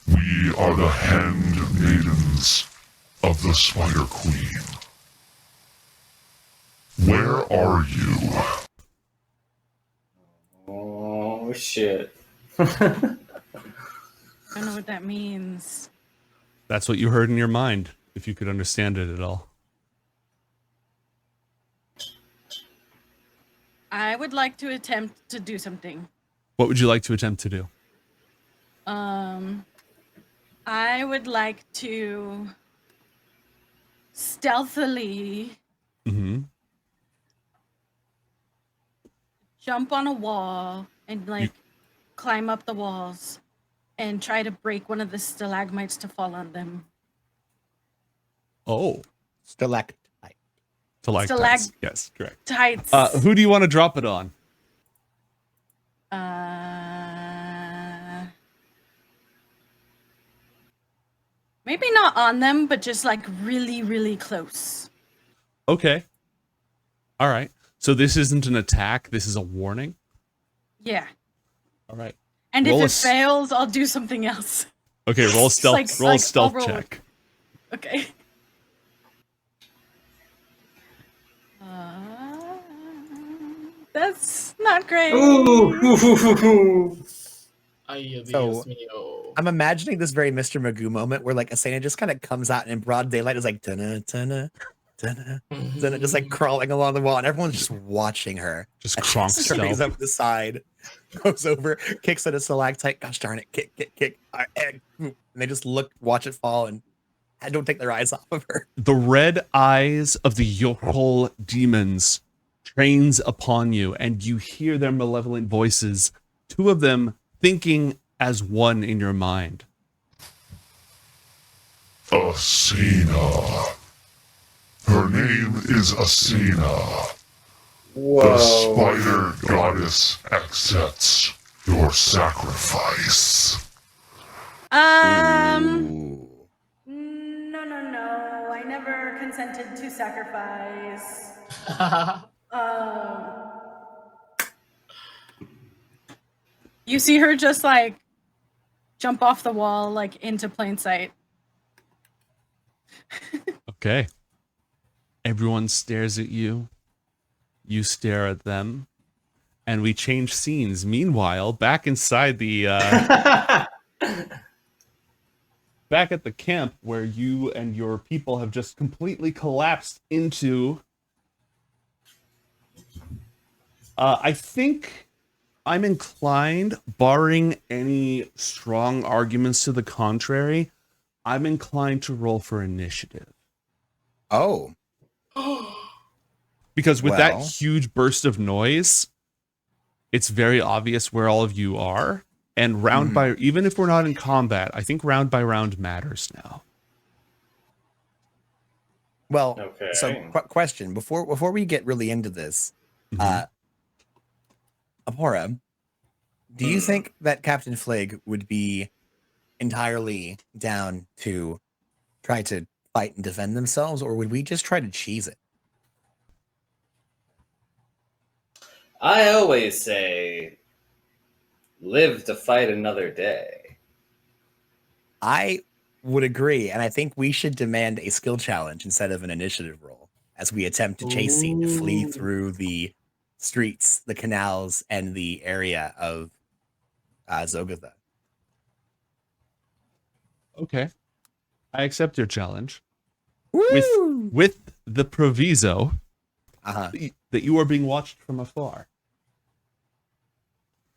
We are the handmaidens of the Spider Queen. Where are you? Oh shit. I don't know what that means. That's what you heard in your mind, if you could understand it at all. I would like to attempt to do something. What would you like to attempt to do? I would like to stealthily Mm-hmm. jump on a wall and climb up the walls and try to break one of the stalagmites to fall on them. Oh, Stalactite. stalactites. Yes, correct. Tights. Who do you want to drop it on? Maybe not on them, but just like really, really close. Okay. All right. So this isn't an attack. This is a warning. Yeah. All right. And Roll if a it fails, I'll do something else. Okay. Roll a stealth. like- roll a like, stealth I'll roll- check. Okay. That's not great. Ay, Dios So- mío. I'm imagining this very Mr. Magoo moment where like Asena just kind of comes out in broad daylight, is like dunna, dunna, dunna, dunna, just like crawling along the wall, and everyone's just watching her. Just And cronk she brings stealth. up the side, goes over, kicks at a stalactite. Gosh darn it! Kick! And they just look, watch it fall, and don't take their eyes off of her. The red eyes of the Yohol demons trains upon you, and you hear their malevolent voices, two of them thinking as one in your mind. Asena. Her name is Asena. The Whoa. spider goddess accepts your sacrifice. No. I never consented to sacrifice. You see her just like jump off the wall, like into plain sight. Okay. Everyone stares at you. You stare at them. And we change scenes. Meanwhile, back inside the back at the camp where you and your people have just completely collapsed into I think I'm inclined, barring any strong arguments to the contrary, I'm inclined to roll for initiative. Oh, Because with that Well. huge burst of noise, it's very obvious where all of you are. And round by, even if we're not in combat, I think round by round matters now. well. Okay. So, question before we get really into this, Abhora, do you think that Captain Flig would be entirely down to try to fight and defend themselves, or would we just try to cheese it? I always say, live to fight another day. I would agree, and I think we should demand a skill challenge instead of an initiative roll as we attempt to chase scene to flee Ooh. through the streets, the canals, and the area of Zogotha. Okay. I accept your challenge. Woo! With the proviso Uh-huh. that you are being watched from afar.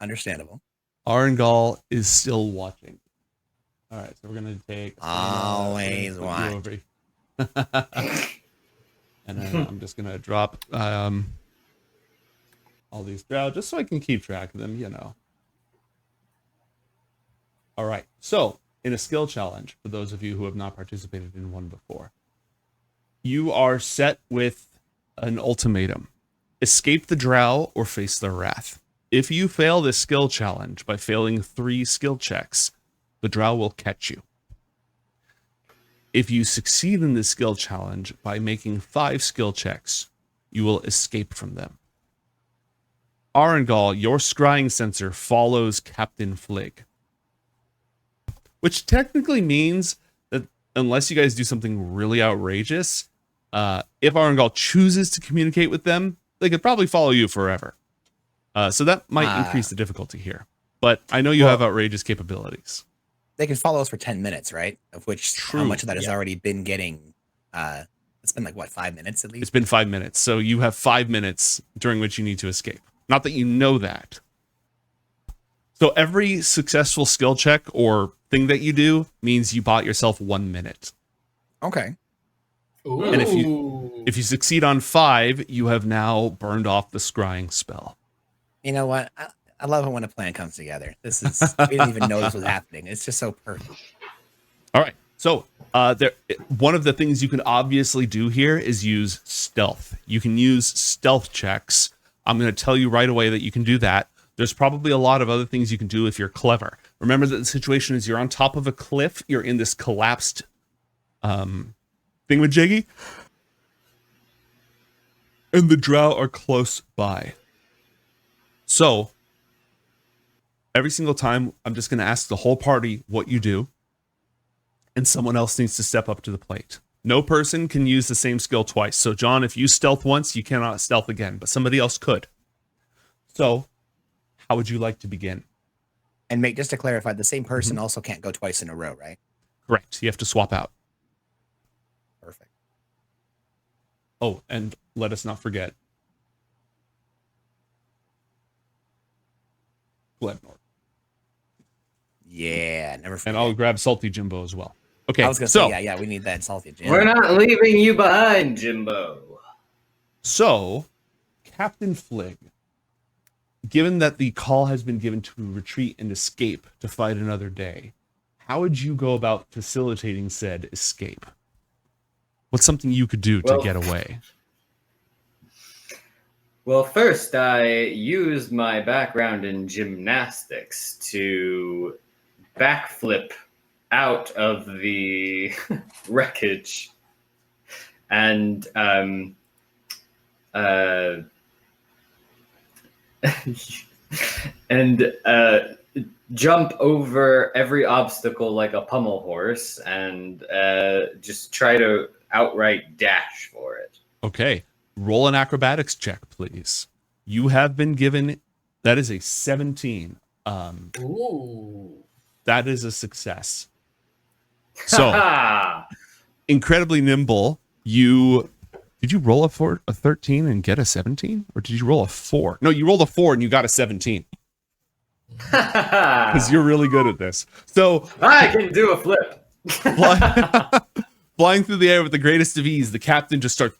Understandable. Aurangaul is still watching. All right, so we're gonna take Always we're gonna put you over- and then I'm just gonna drop all these drow just so I can keep track of them, you know. All right, so in a skill challenge, for those of you who have not participated in one before, you are set with an ultimatum: escape the drow or face their wrath. If you fail this skill challenge by failing 3 skill checks, the drow will catch you. If you succeed in this skill challenge by making 5 skill checks, you will escape from them. Aurangaul, your scrying sensor follows Captain Flig. Which technically means that unless you guys do something really outrageous, if Aurangaul chooses to communicate with them, they could probably follow you forever. So that might increase the difficulty here. But I know you have outrageous capabilities. They can follow us for 10 minutes, right? Of which, how much of that has already been getting... it's been like, what, 5 minutes at least? It's been 5 minutes. So you have 5 minutes during which you need to escape. Not that you know that. So every successful skill check or thing that you do means you bought yourself 1 minute. Okay. Ooh. And if you succeed on 5, you have now burned off the scrying spell. You know what? I love it when a plan comes together. This is, we didn't even know this was happening. It's just so perfect. All right. So one of the things you can obviously do here is use stealth. You can use stealth checks. I'm going to tell you right away that you can do that. There's probably a lot of other things you can do if you're clever. Remember that the situation is you're on top of a cliff. You're in this collapsed thingamajiggy. And the drow are close by. So, every single time, I'm just going to ask the whole party what you do. And someone else needs to step up to the plate. No person can use the same skill twice. So, John, if you stealth once, you cannot stealth again. But somebody else could. So, how would you like to begin? And mate, just to clarify, the same person also can't go twice in a row, right? Correct. You have to swap out. Perfect. Oh, and let us not forget. Glenmore. Yeah, never forget. And I'll grab Salty Jimbo as well. Okay, I was going to say, yeah, we need that salty Jim. We're not leaving you behind, Jimbo. So, Captain Flig, given that the call has been given to retreat and escape to fight another day, how would you go about facilitating said escape? What's something you could do to get away? Well, first, I used my background in gymnastics to backflip out of the wreckage and jump over every obstacle like a pommel horse and just try to outright dash for it. Okay. Roll an acrobatics check, please. You have been given... That is a 17. Ooh. That is a success. So, incredibly nimble. Did you roll a 13 and get a 17? Or did you roll a 4? No, you rolled a 4 and you got a 17. Because you're really good at this. So I can do a flip. Flying through the air with the greatest of ease, the captain just starts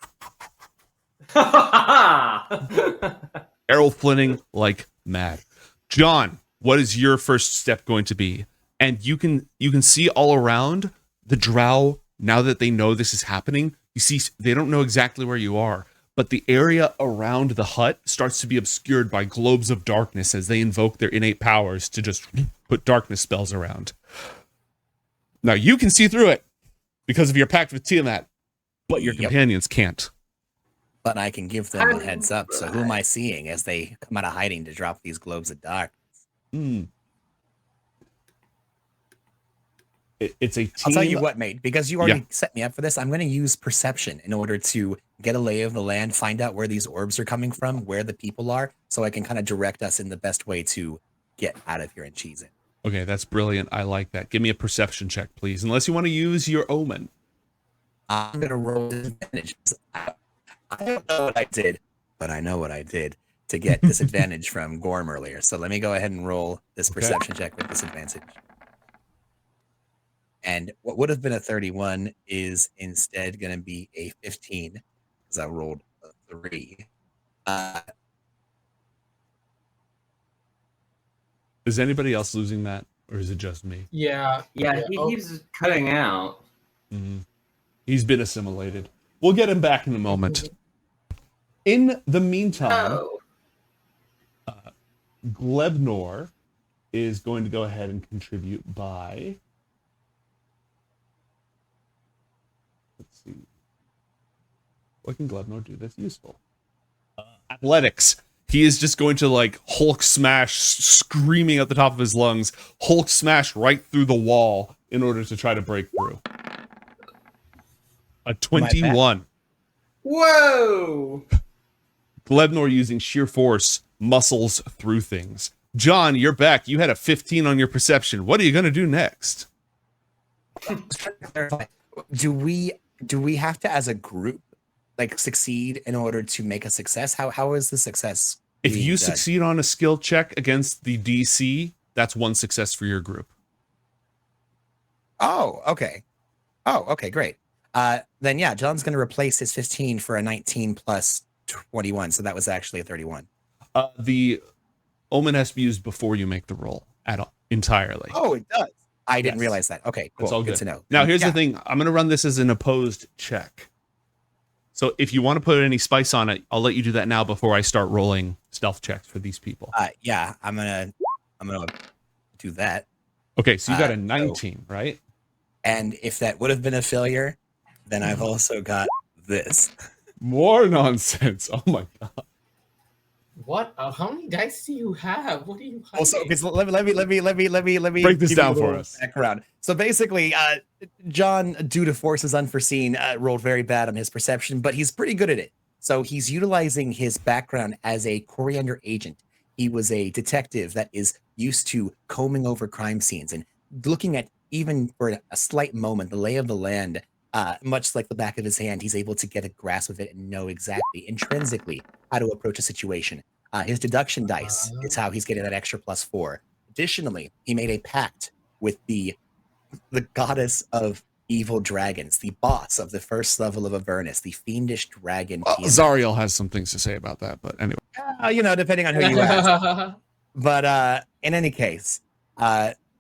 arrow flinting like mad. John, what is your first step going to be? And you can see all around the drow, now that they know this is happening, you see they don't know exactly where you are, but the area around the hut starts to be obscured by globes of darkness as they invoke their innate powers to just put darkness spells around. Now you can see through it because of your pact with Tiamat, but your companions can't. But I can give them a heads up. So who am I seeing as they come out of hiding to drop these globes of darkness? It's a team. I'll tell you what, mate, because you already set me up for this, I'm going to use perception in order to get a lay of the land, find out where these orbs are coming from, where the people are, so I can kind of direct us in the best way to get out of here and cheese it. Okay, that's brilliant. I like that. Give me a perception check, please. Unless you want to use your omen. I'm going to roll disadvantage. I don't know what I did, but I know what I did to get disadvantage from Gorm earlier. So let me go ahead and roll this perception check with disadvantage. And what would have been a 31 is instead going to be a 15 because I rolled a 3. Is anybody else losing that, or is it just me? Yeah. He's cutting out. Mm-hmm. He's been assimilated. We'll get him back in a moment. In the meantime, Glebnor is going to go ahead and contribute by, let's see, what can Glebnor do that's useful? Athletics. He is just going to like Hulk smash, screaming at the top of his lungs, Hulk smash right through the wall in order to try to break through. A 21. Whoa! Glebnor using sheer force muscles through things. John, you're back. You had a 15 on your perception. What are you going to do next? Do we have to, as a group, like succeed in order to make a success? How is the success? If you being succeed on a skill check against the DC, that's one success for your group. Oh, okay. Oh, okay, great. Then yeah, John's going to replace his 15 for a 19 plus 21, so that was actually a 31. The omen has to be used before you make the roll entirely. Oh, it does. I didn't realize that. Okay, cool. That's all good to know. Now, here's the thing. I'm going to run this as an opposed check. So if you want to put any spice on it, I'll let you do that now before I start rolling stealth checks for these people. Yeah, I'm gonna do that. Okay, so you got a 19, right? And if that would have been a failure, then I've also got this. More nonsense. Oh my god. What? How many dice do you have? What do you? Also, okay, so let me Break this give down you a for little us. Background. So basically, John, due to forces unforeseen, rolled very bad on his perception, but he's pretty good at it. So he's utilizing his background as a Coriander agent. He was a detective that is used to combing over crime scenes and looking at, even for a slight moment, the lay of the land, much like the back of his hand. He's able to get a grasp of it and know exactly, intrinsically, how to approach a situation. His deduction dice is how he's getting that extra +4. Additionally, he made a pact with the goddess of evil dragons, the boss of the first level of Avernus, the fiendish dragon. Zariel has some things to say about that, but anyway. Depending on who you ask. But in any case,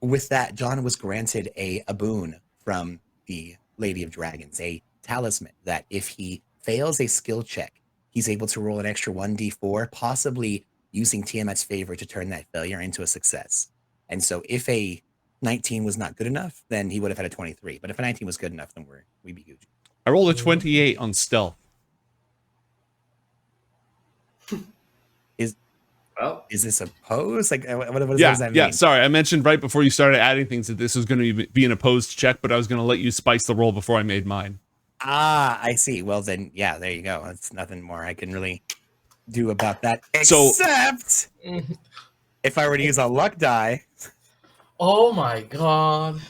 with that, John was granted a boon from the Lady of Dragons, a talisman that if he fails a skill check, he's able to roll an extra 1d4, possibly using Tiamat's favor to turn that failure into a success. And so if a 19 was not good enough, then he would have had a 23. But if a 19 was good enough, then we'd be Gucci. I rolled a 28 on stealth. Is this a pose? Like, what does that mean? Yeah, sorry. I mentioned right before you started adding things that this was going to be an opposed check, but I was going to let you spice the roll before I made mine. I see. Well, then, yeah, there you go. That's nothing more I can really do about that. Except if I were to use a luck die. Oh my god.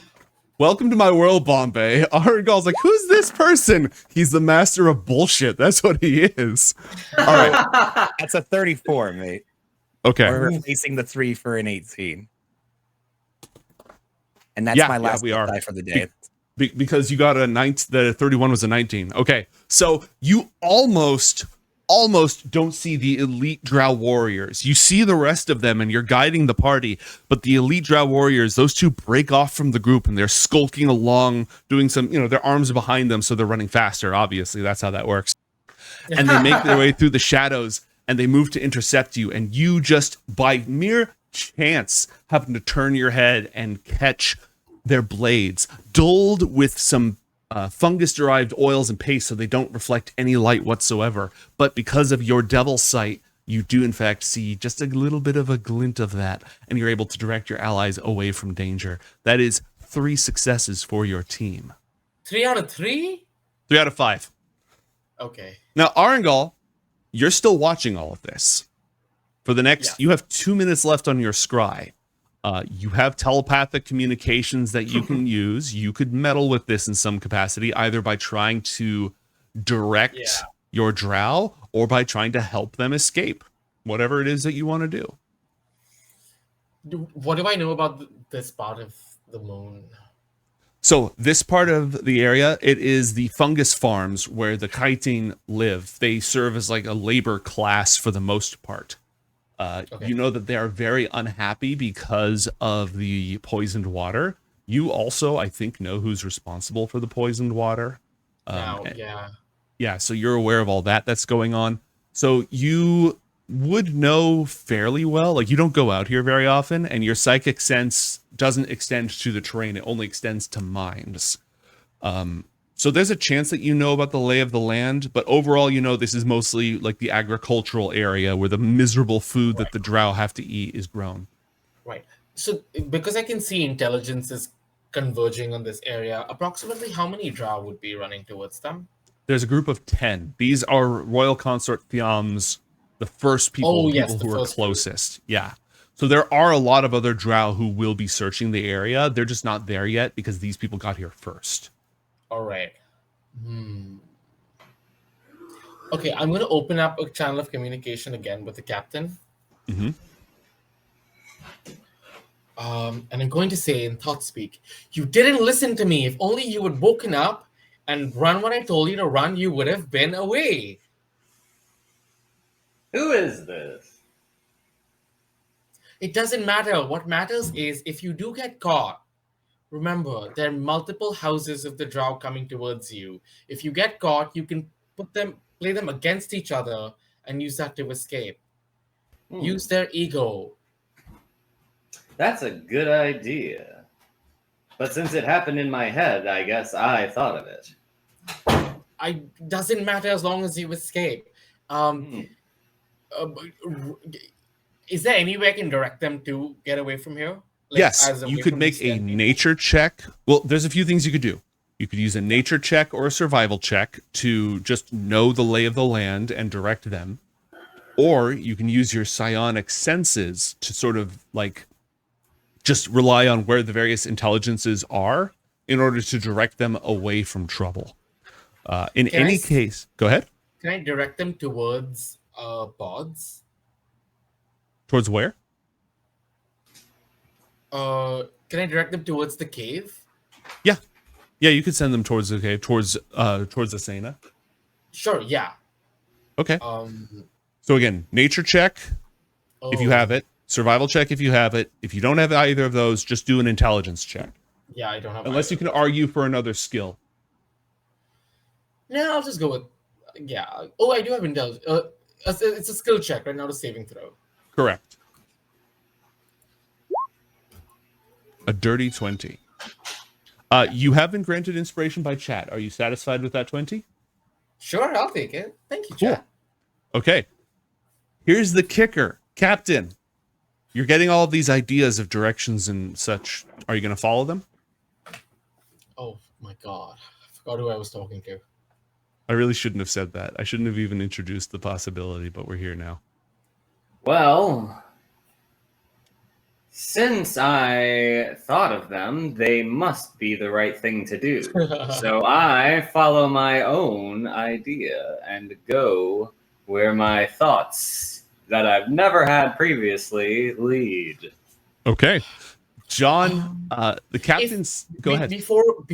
Welcome to my world, Bombay. Aurangaul's like, who's this person? He's the master of bullshit. That's what he is. All right. That's a 34, mate. Okay. We're replacing the 3 for an 18. And that's my last die for the day. Because you got a 19, the 31 was a 19. Okay. So you almost don't see the elite drow warriors. You see the rest of them and you're guiding the party, but the elite drow warriors, those two break off from the group and they're skulking along, doing some, their arms are behind them, so they're running faster. Obviously, that's how that works. And they make their way through the shadows and they move to intercept you. And you just, by mere chance, happen to turn your head and catch their blades, dulled with some fungus-derived oils and paste, so they don't reflect any light whatsoever. But because of your devil sight, you do in fact see just a little bit of a glint of that, and you're able to direct your allies away from danger. That is 3 successes for your team. 3 out of 3? 3 out of 5. Okay. Now, Aurangaul, you're still watching all of this. For the next, you have 2 minutes left on your scry. You have telepathic communications that you can use. You could meddle with this in some capacity, either by trying to direct your drow or by trying to help them escape, whatever it is that you want to do. What do I know about this part of the moon? So this part of the area, it is the fungus farms where the chitin live. They serve as like a labor class for the most part. You know that they are very unhappy because of the poisoned water. You also, I think, know who's responsible for the poisoned water. Yeah. Yeah, so you're aware of all that that's going on. So you would know fairly well. Like, you don't go out here very often, and your psychic sense doesn't extend to the terrain. It only extends to minds. So there's a chance that you know about the lay of the land, but overall, you know, this is mostly like the agricultural area where the miserable food that the drow have to eat is grown. Right. So because I can see intelligence is converging on this area, approximately how many drow would be running towards them? There's a group of 10. These are Royal Consort Thiam's, the first people, who are closest. Group. Yeah. So there are a lot of other drow who will be searching the area. They're just not there yet because these people got here first. All right. Okay, I'm going to open up a channel of communication again with the captain. Mm-hmm. And I'm going to say in thought speak, you didn't listen to me. If only you had woken up and run when I told you to run, you would have been away. Who is this? It doesn't matter. What matters is if you do get caught, remember, there are multiple houses of the drow coming towards you. If you get caught, you can play them against each other and use that to escape. Use their ego. That's a good idea. But since it happened in my head, I guess I thought of it. Doesn't matter as long as you escape. Is there any way I can direct them to get away from here? Like, yes, you could make a nature check. Well, there's a few things you could do. You could use a nature check or a survival check to just know the lay of the land and direct them. Or you can use your psionic senses to sort of like just rely on where the various intelligences are in order to direct them away from trouble. In any case, go ahead. Can I direct them towards pods? Towards where? Can I direct them towards the cave? Yeah. Yeah, you could send them towards the cave, towards Asena. Sure, yeah. Okay. So again, nature check if you have it, survival check if you have it. If you don't have either of those, just do an intelligence check. Yeah, I don't have. Unless you can argue for another skill. No, I'll just go with Oh, I do have intelligence. It's a skill check, right? Not a saving throw. Correct. A dirty 20. You have been granted inspiration by chat. Are you satisfied with that 20? Sure, I'll take it. Thank you, chat. Cool. Okay. Here's the kicker. Captain, you're getting all of these ideas of directions and such. Are you going to follow them? Oh, my God. I forgot who I was talking to. I really shouldn't have said that. I shouldn't have even introduced the possibility, but we're here now. Well, since I thought of them, they must be the right thing to do. So I follow my own idea and go where my thoughts that I've never had previously lead. Okay. John, the captain's... Go ahead. Before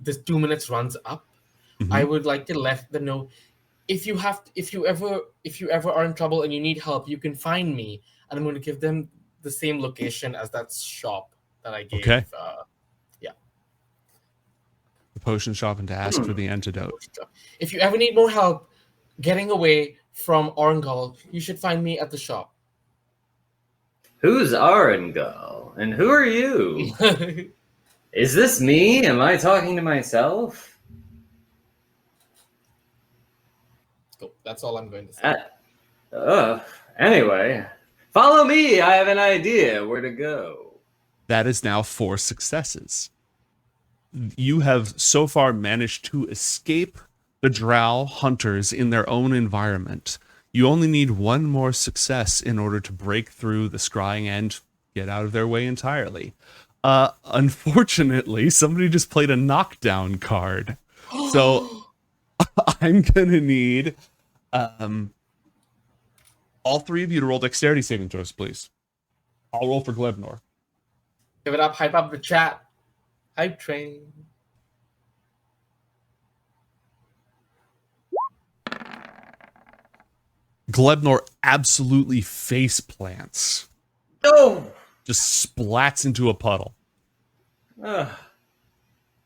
this 2 minutes runs up, I would like to let them know if you ever are in trouble and you need help, you can find me, and I'm going to give them the same location as that shop that I gave. Okay. Yeah. The potion shop and to ask for the antidote. If you ever need more help getting away from Aurangaul, you should find me at the shop. Who's Aurangaul? And who are you? Is this me? Am I talking to myself? Cool. That's all I'm going to say. Anyway, follow me. I have an idea where to go. That is now 4 successes. You have so far managed to escape the drow hunters in their own environment. You only need one more success in order to break through the scrying and get out of their way entirely. Unfortunately, somebody just played a knockdown card. So I'm gonna need all 3 of you to roll dexterity saving throws, please. I'll roll for Glebnor. Give it up, hype up the chat. Hype train. Glebnor absolutely face plants. No! Just splats into a puddle.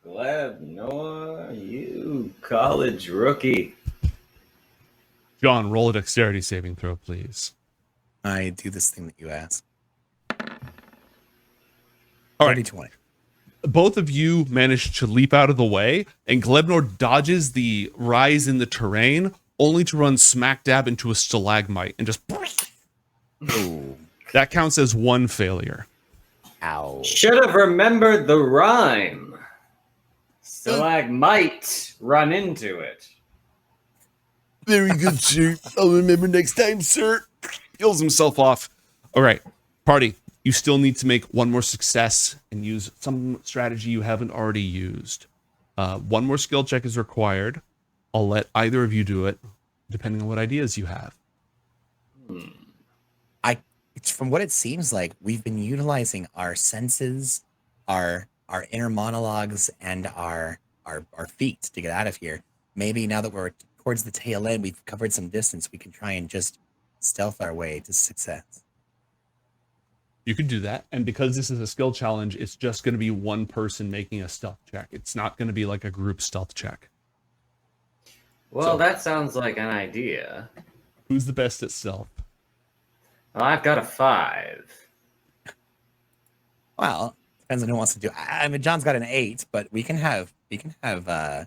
Gleb, Noah, you college rookie. John, roll a dexterity saving throw, please. I do this thing that you ask. All right. 20. Both of you manage to leap out of the way, and Glebnor dodges the rise in the terrain, only to run smack dab into a stalagmite and just... Ooh. That counts as one failure. Ow. Should have remembered the rhyme. Stalagmite, run into it. Very good, sir. I'll remember next time, sir. Heals himself off. All right, party. You still need to make one more success and use some strategy you haven't already used. One more skill check is required. I'll let either of you do it, depending on what ideas you have. It's from what it seems like, we've been utilizing our senses, our inner monologues, and our feet to get out of here. Maybe now that we're towards the tail end, we've covered some distance, we can try and just stealth our way to success. You could do that, and because this is a skill challenge, it's just going to be one person making a stealth check. It's not going to be like a group stealth check. Well, that sounds like an idea. Who's the best at stealth? Well, I've got a 5. Well, depends on who wants to do. I mean, John's got an 8, but we can have our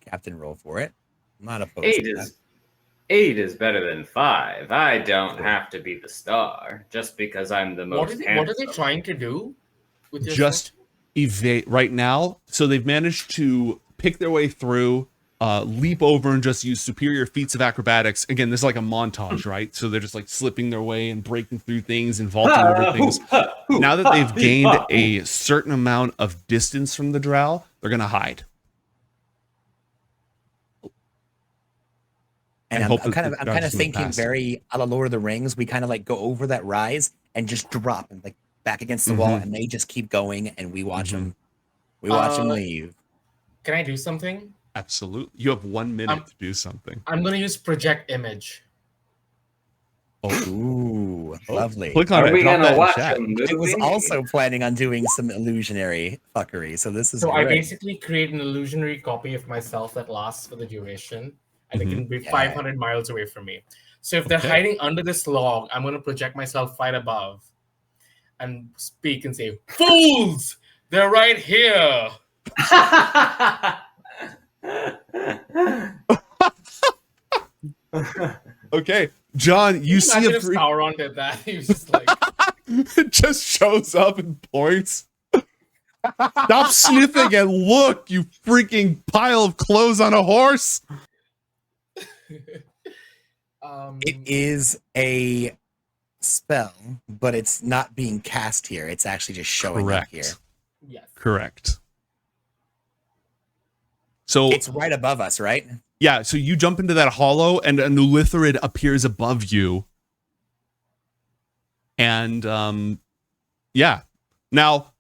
captain roll for it. I'm not opposed 8 to that. is 8 is better than 5. I don't have to be the star just because I'm the most What are handsome. they trying to do with this? Just evade right now. So they've managed to pick their way through, leap over, and just use superior feats of acrobatics. Again, this is like a montage, right? So they're just like slipping their way and breaking through things and vaulting over things. Now that they've gained a certain amount of distance from the drow, they're gonna hide. And hope I'm that kind the of drows move thinking past. very a la Lord of the Rings. We kind of like go over that rise and just drop and like back against the wall, and they just keep going, and we watch them. We watch them leave. Can I do something? Absolutely. You have 1 minute to do something. I'm gonna use project image. Ooh, lovely. Click on Are it. we Drop gonna that in watch chat. a movie? I was also planning on doing some illusionary fuckery, so this is So I great. basically create an illusionary copy of myself that lasts for the duration, and it can be Yeah. 500 miles away from me. So if they're Okay. hiding under this log, I'm going to project myself right above and speak and say, "Fools! They're right here." Okay, John, you see Imagine a if freak Sauron did that. He was just like, just shows up and points. Stop sniffing and look, you freaking pile of clothes on a horse. It is a spell, but it's not being cast here. It's actually just showing up Correct. here. yes. Correct. So It's right above us, right? yeah, so you jump into that hollow, and an Ulitharid appears above you. And yeah. Now,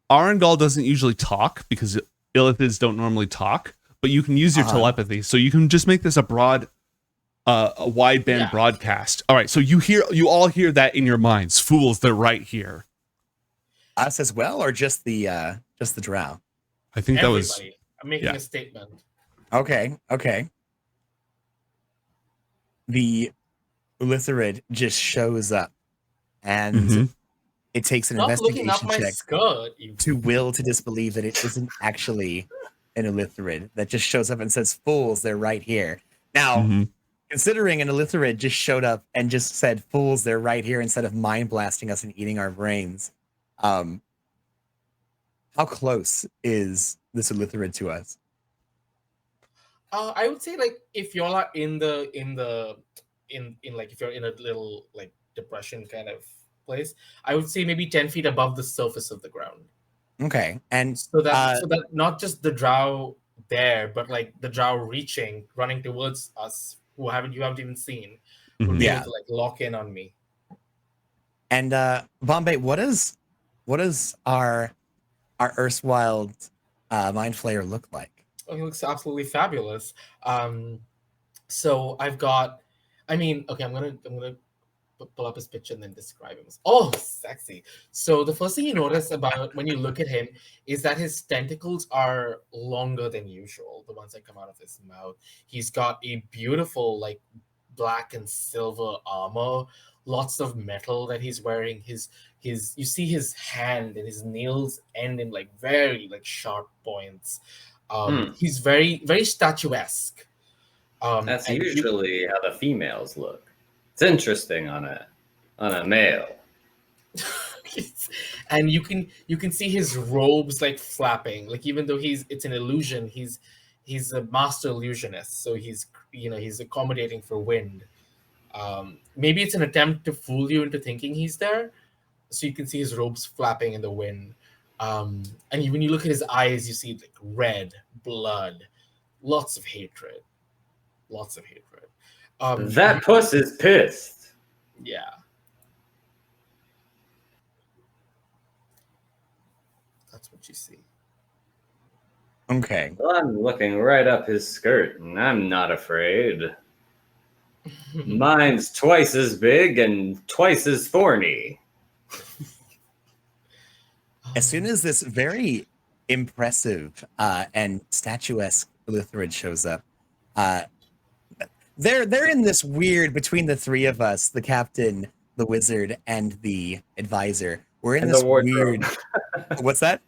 Aurangaul doesn't usually talk because Illithids don't normally talk, but you can use your telepathy. So you can just make this a broad, a wideband broadcast. All right, so you all hear that in your minds. Fools, they're right here. Us as well, or just the drow? I think that was Everybody. I'm making a statement. Okay. The Ulitharid just shows up, and it takes an Stop looking up investigation my check skirt. to will to disbelieve that it isn't actually an Ulitharid that just shows up and says, "Fools, they're right here." Now, considering an Ulitharid just showed up and just said, "Fools, they're right here," instead of mind blasting us and eating our brains, how close is this Ulitharid to us? I would say like if you're like in like if you're in a little like depression kind of place, I would say maybe 10 feet above the surface of the ground. Okay, and So that not just the drow there, but like the drow running towards us you haven't even seen would be able to like lock in on me. And Bombay, what does our erstwhile mind flayer look like? Oh, he looks absolutely fabulous. So I've got, I mean, okay, I'm gonna pull up his picture and then describe him. Oh, sexy. So the first thing you notice about when you look at him is that his tentacles are longer than usual, the ones that come out of his mouth. He's got a beautiful, like, black and silver armor, lots of metal that he's wearing. His you see his hand and his nails end in like very like sharp points. He's very, very statuesque. That's usually how the females look. It's interesting on a male. And you can see his robes like flapping, like even though it's an illusion, he's a master illusionist, so he's accommodating for wind. Maybe it's an attempt to fool you into thinking he's there, so you can see his robes flapping in the wind. And when you look at his eyes, you see like red blood, lots of hatred. That puss is pissed. Yeah. That's what you see. Okay. Well, I'm looking right up his skirt, and I'm not afraid. Mine's twice as big and twice as thorny. As soon as this very impressive and statuesque Ulitharid shows up, they're in this weird between the three of us, the captain, the wizard, and the advisor. We're in And this the wardrobe. weird. What's that?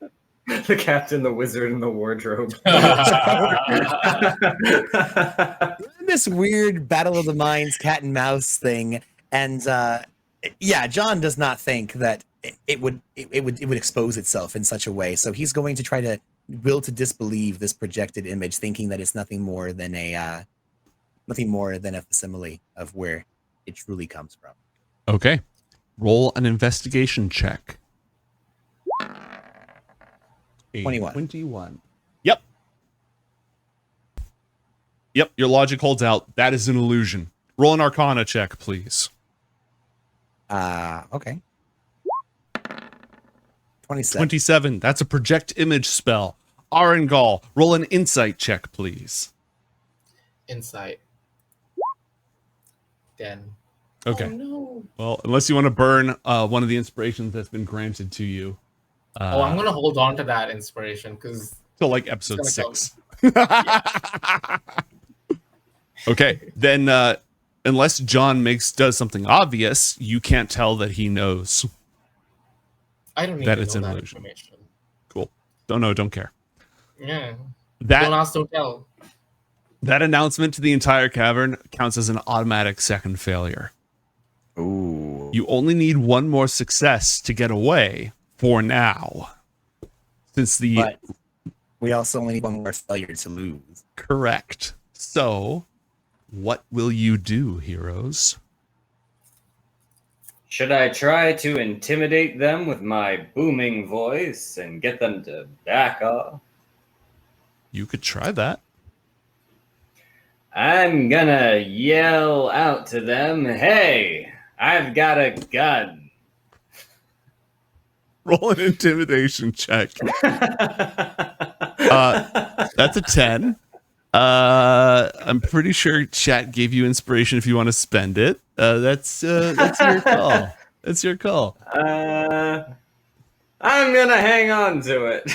The captain, the wizard, and the wardrobe. We're in this weird battle of the minds, cat and mouse thing, and John does not think that it would expose itself in such a way. So he's going to try to will to disbelieve this projected image, thinking that it's nothing more than a facsimile of where it truly comes from. Okay. Roll an investigation check. 21. 21. Yep. Yep, your logic holds out. That is an illusion. Roll an Arcana check, please. Okay. 27. 27. That's a project image spell. Aurangaul, roll an insight check, please. Insight. 10. Okay. Oh, no. Well, unless you want to burn one of the inspirations that's been granted to you. I'm going to hold on to that inspiration because... Till like episode It's 6. Okay, then unless John does something obvious, you can't tell that he knows I don't need that to it's know an that illusion. information. Cool. Don't know, don't care. Yeah. Don't That ask, don't tell. that announcement to the entire cavern counts as an automatic second failure. Ooh. You only need one more success to get away for now. Since the But we also only need one more failure to lose. correct. So, what will you do, heroes? Should I try to intimidate them with my booming voice and get them to back off? You could try that. I'm gonna yell out to them, "Hey, I've got a gun." Roll an intimidation check. That's a 10. I'm pretty sure chat gave you inspiration if you want to spend it. That's your call. That's your call. I'm gonna hang on to it.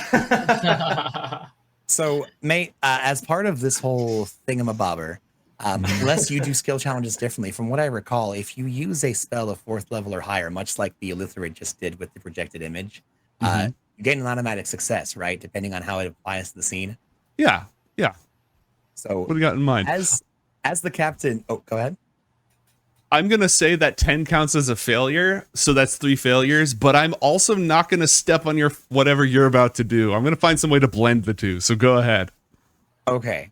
So, mate, as part of this whole thingamabobber, unless you do skill challenges differently, from what I recall, if you use a spell of 4th level or higher, much like the Ulitharid just did with the projected image, you get an automatic success, right? Depending on how it applies to the scene. Yeah. So, What do you got in mind? as the captain, oh, go ahead. I'm going to say that 10 counts as a failure, so that's 3 failures, but I'm also not going to step on your whatever you're about to do. I'm going to find some way to blend the two, so go ahead. Okay.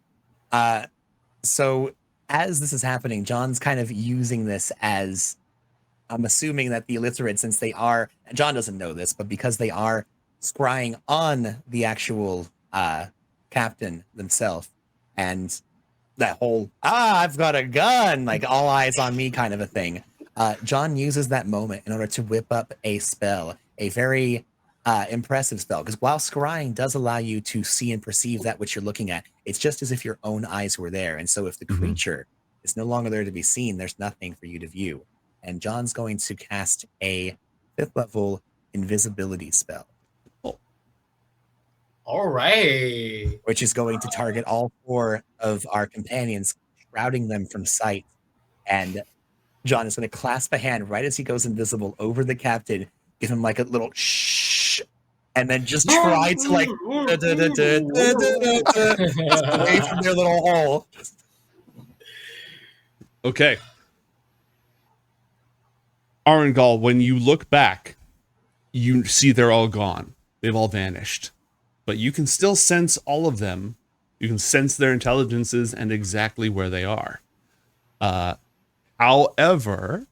So as this is happening, John's kind of using this as, I'm assuming that the Ulitharid, since they are, John doesn't know this, but because they are scrying on the actual captain themselves, and that whole, I've got a gun, like all eyes on me kind of a thing, John uses that moment in order to whip up a spell, a very impressive spell, because while scrying does allow you to see and perceive that which you're looking at, it's just as if your own eyes were there. And so if the creature is no longer there to be seen, there's nothing for you to view. and John's going to cast a 5th level invisibility spell, All right. which is going to target all 4 of our companions, shrouding them from sight. And John is going to clasp a hand right as he goes invisible over the captain, give him like a little shh, and then just try to like away from their little hole. Okay. Aurangaul, when you look back, you see they're all gone. They've all vanished. But you can still sense all of them. You can sense their intelligences and exactly where they are. However,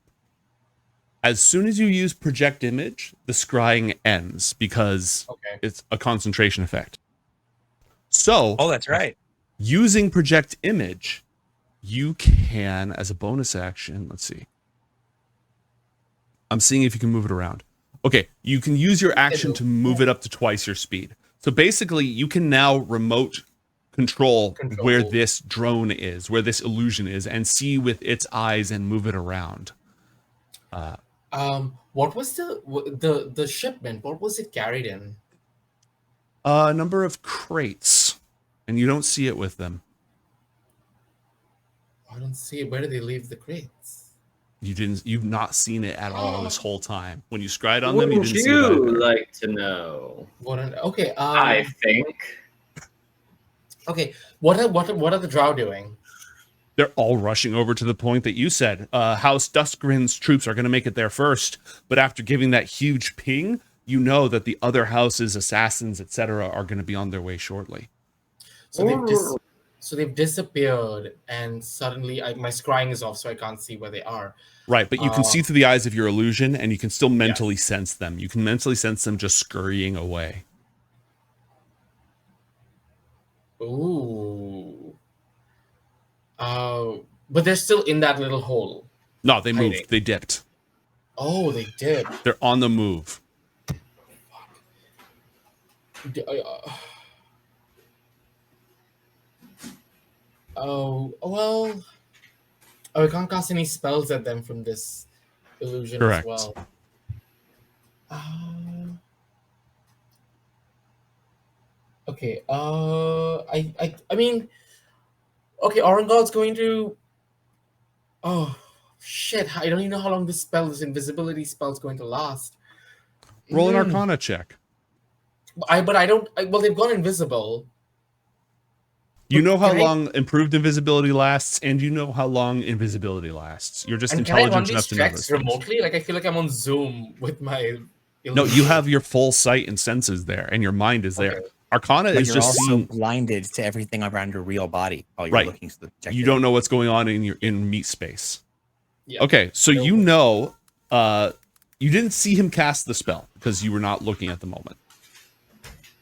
as soon as you use project image, the scrying ends because it's a concentration effect. So, That's right. using project image, you can, as a bonus action, let's see. I'm seeing if you can move it around. Okay, you can use your action to move it up to twice your speed. So basically, you can now remote control where this drone is, where this illusion is, and see with its eyes and move it around. What was the shipment? What was it carried in? A number of crates, and you don't see it with them. I don't see it. Where did they leave the crates? You've not seen it at all this whole time. When you scried on them, you Would didn't see it either. you like to know? Okay. I think. Okay. What are the drow doing? They're all rushing over to the point that you said. House Duskgrin's troops are going to make it there first, but after giving that huge ping, you know that the other houses, assassins, etc., are going to be on their way shortly. So they've disappeared, and suddenly my scrying is off, so I can't see where they are. Right, but you can see through the eyes of your illusion, and you can still mentally sense them. You can mentally sense them just scurrying away. Ooh. But they're still in that little hole. No, they moved. Hiding. They dipped. Oh, they did. They're on the move. Oh, well. Oh, I can't cast any spells at them from this illusion Correct. as well. Okay. I mean, okay. Aurangaul's going to. Oh shit! I don't even know how long this invisibility spell is going to last. Roll an Arcana check. But I don't. Well, they've gone invisible. You know how Can I- long improved invisibility lasts, and you know how long invisibility lasts. You're just And can I run intelligent enough these to know checks those things. remotely? Like I feel like I'm on Zoom with my. No, you have your full sight and senses there, and your mind is there. Okay. Arcana But is you're just also seeing. blinded to everything around your real body while you're Right. looking through the projector. You don't know what's going on in meat space. Yeah. Okay, so you know, you didn't see him cast the spell because you were not looking at the moment.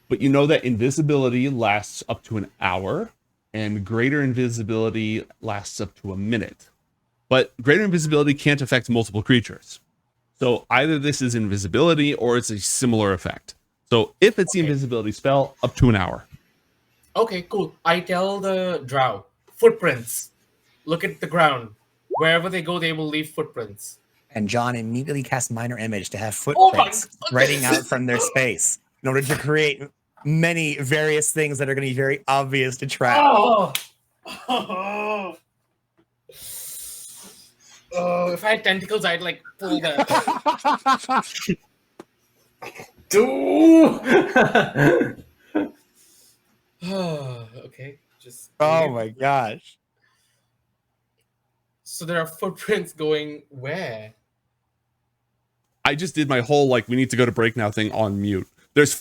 But you know that invisibility lasts up to an hour, and greater invisibility lasts up to a minute. But greater invisibility can't affect multiple creatures. So either this is invisibility or it's a similar effect. So if it's the invisibility spell, up to an hour. Okay, cool. I tell the drow footprints. Look at the ground. Wherever they go, they will leave footprints. And John immediately casts minor image to have Oh my footprints God. spreading out from their space in order to create many various things that are going to be very obvious to track. Oh. Oh, if I had tentacles, I'd like pull that. Okay, just. Oh my gosh. So there are footprints going where? I just did my whole we need to go to break now thing on mute.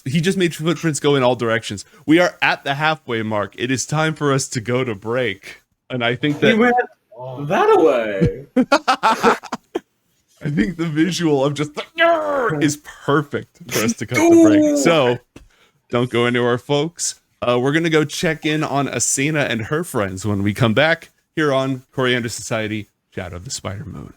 He just made footprints go in all directions. We are at the halfway mark. It is time for us to go to break. And I think that You went that away. I think the visual of just is perfect for us to cut the break. So don't go anywhere, folks. We're gonna go check in on Asena and her friends when we come back here on Coriander Society, Shadow of the Spider Moon.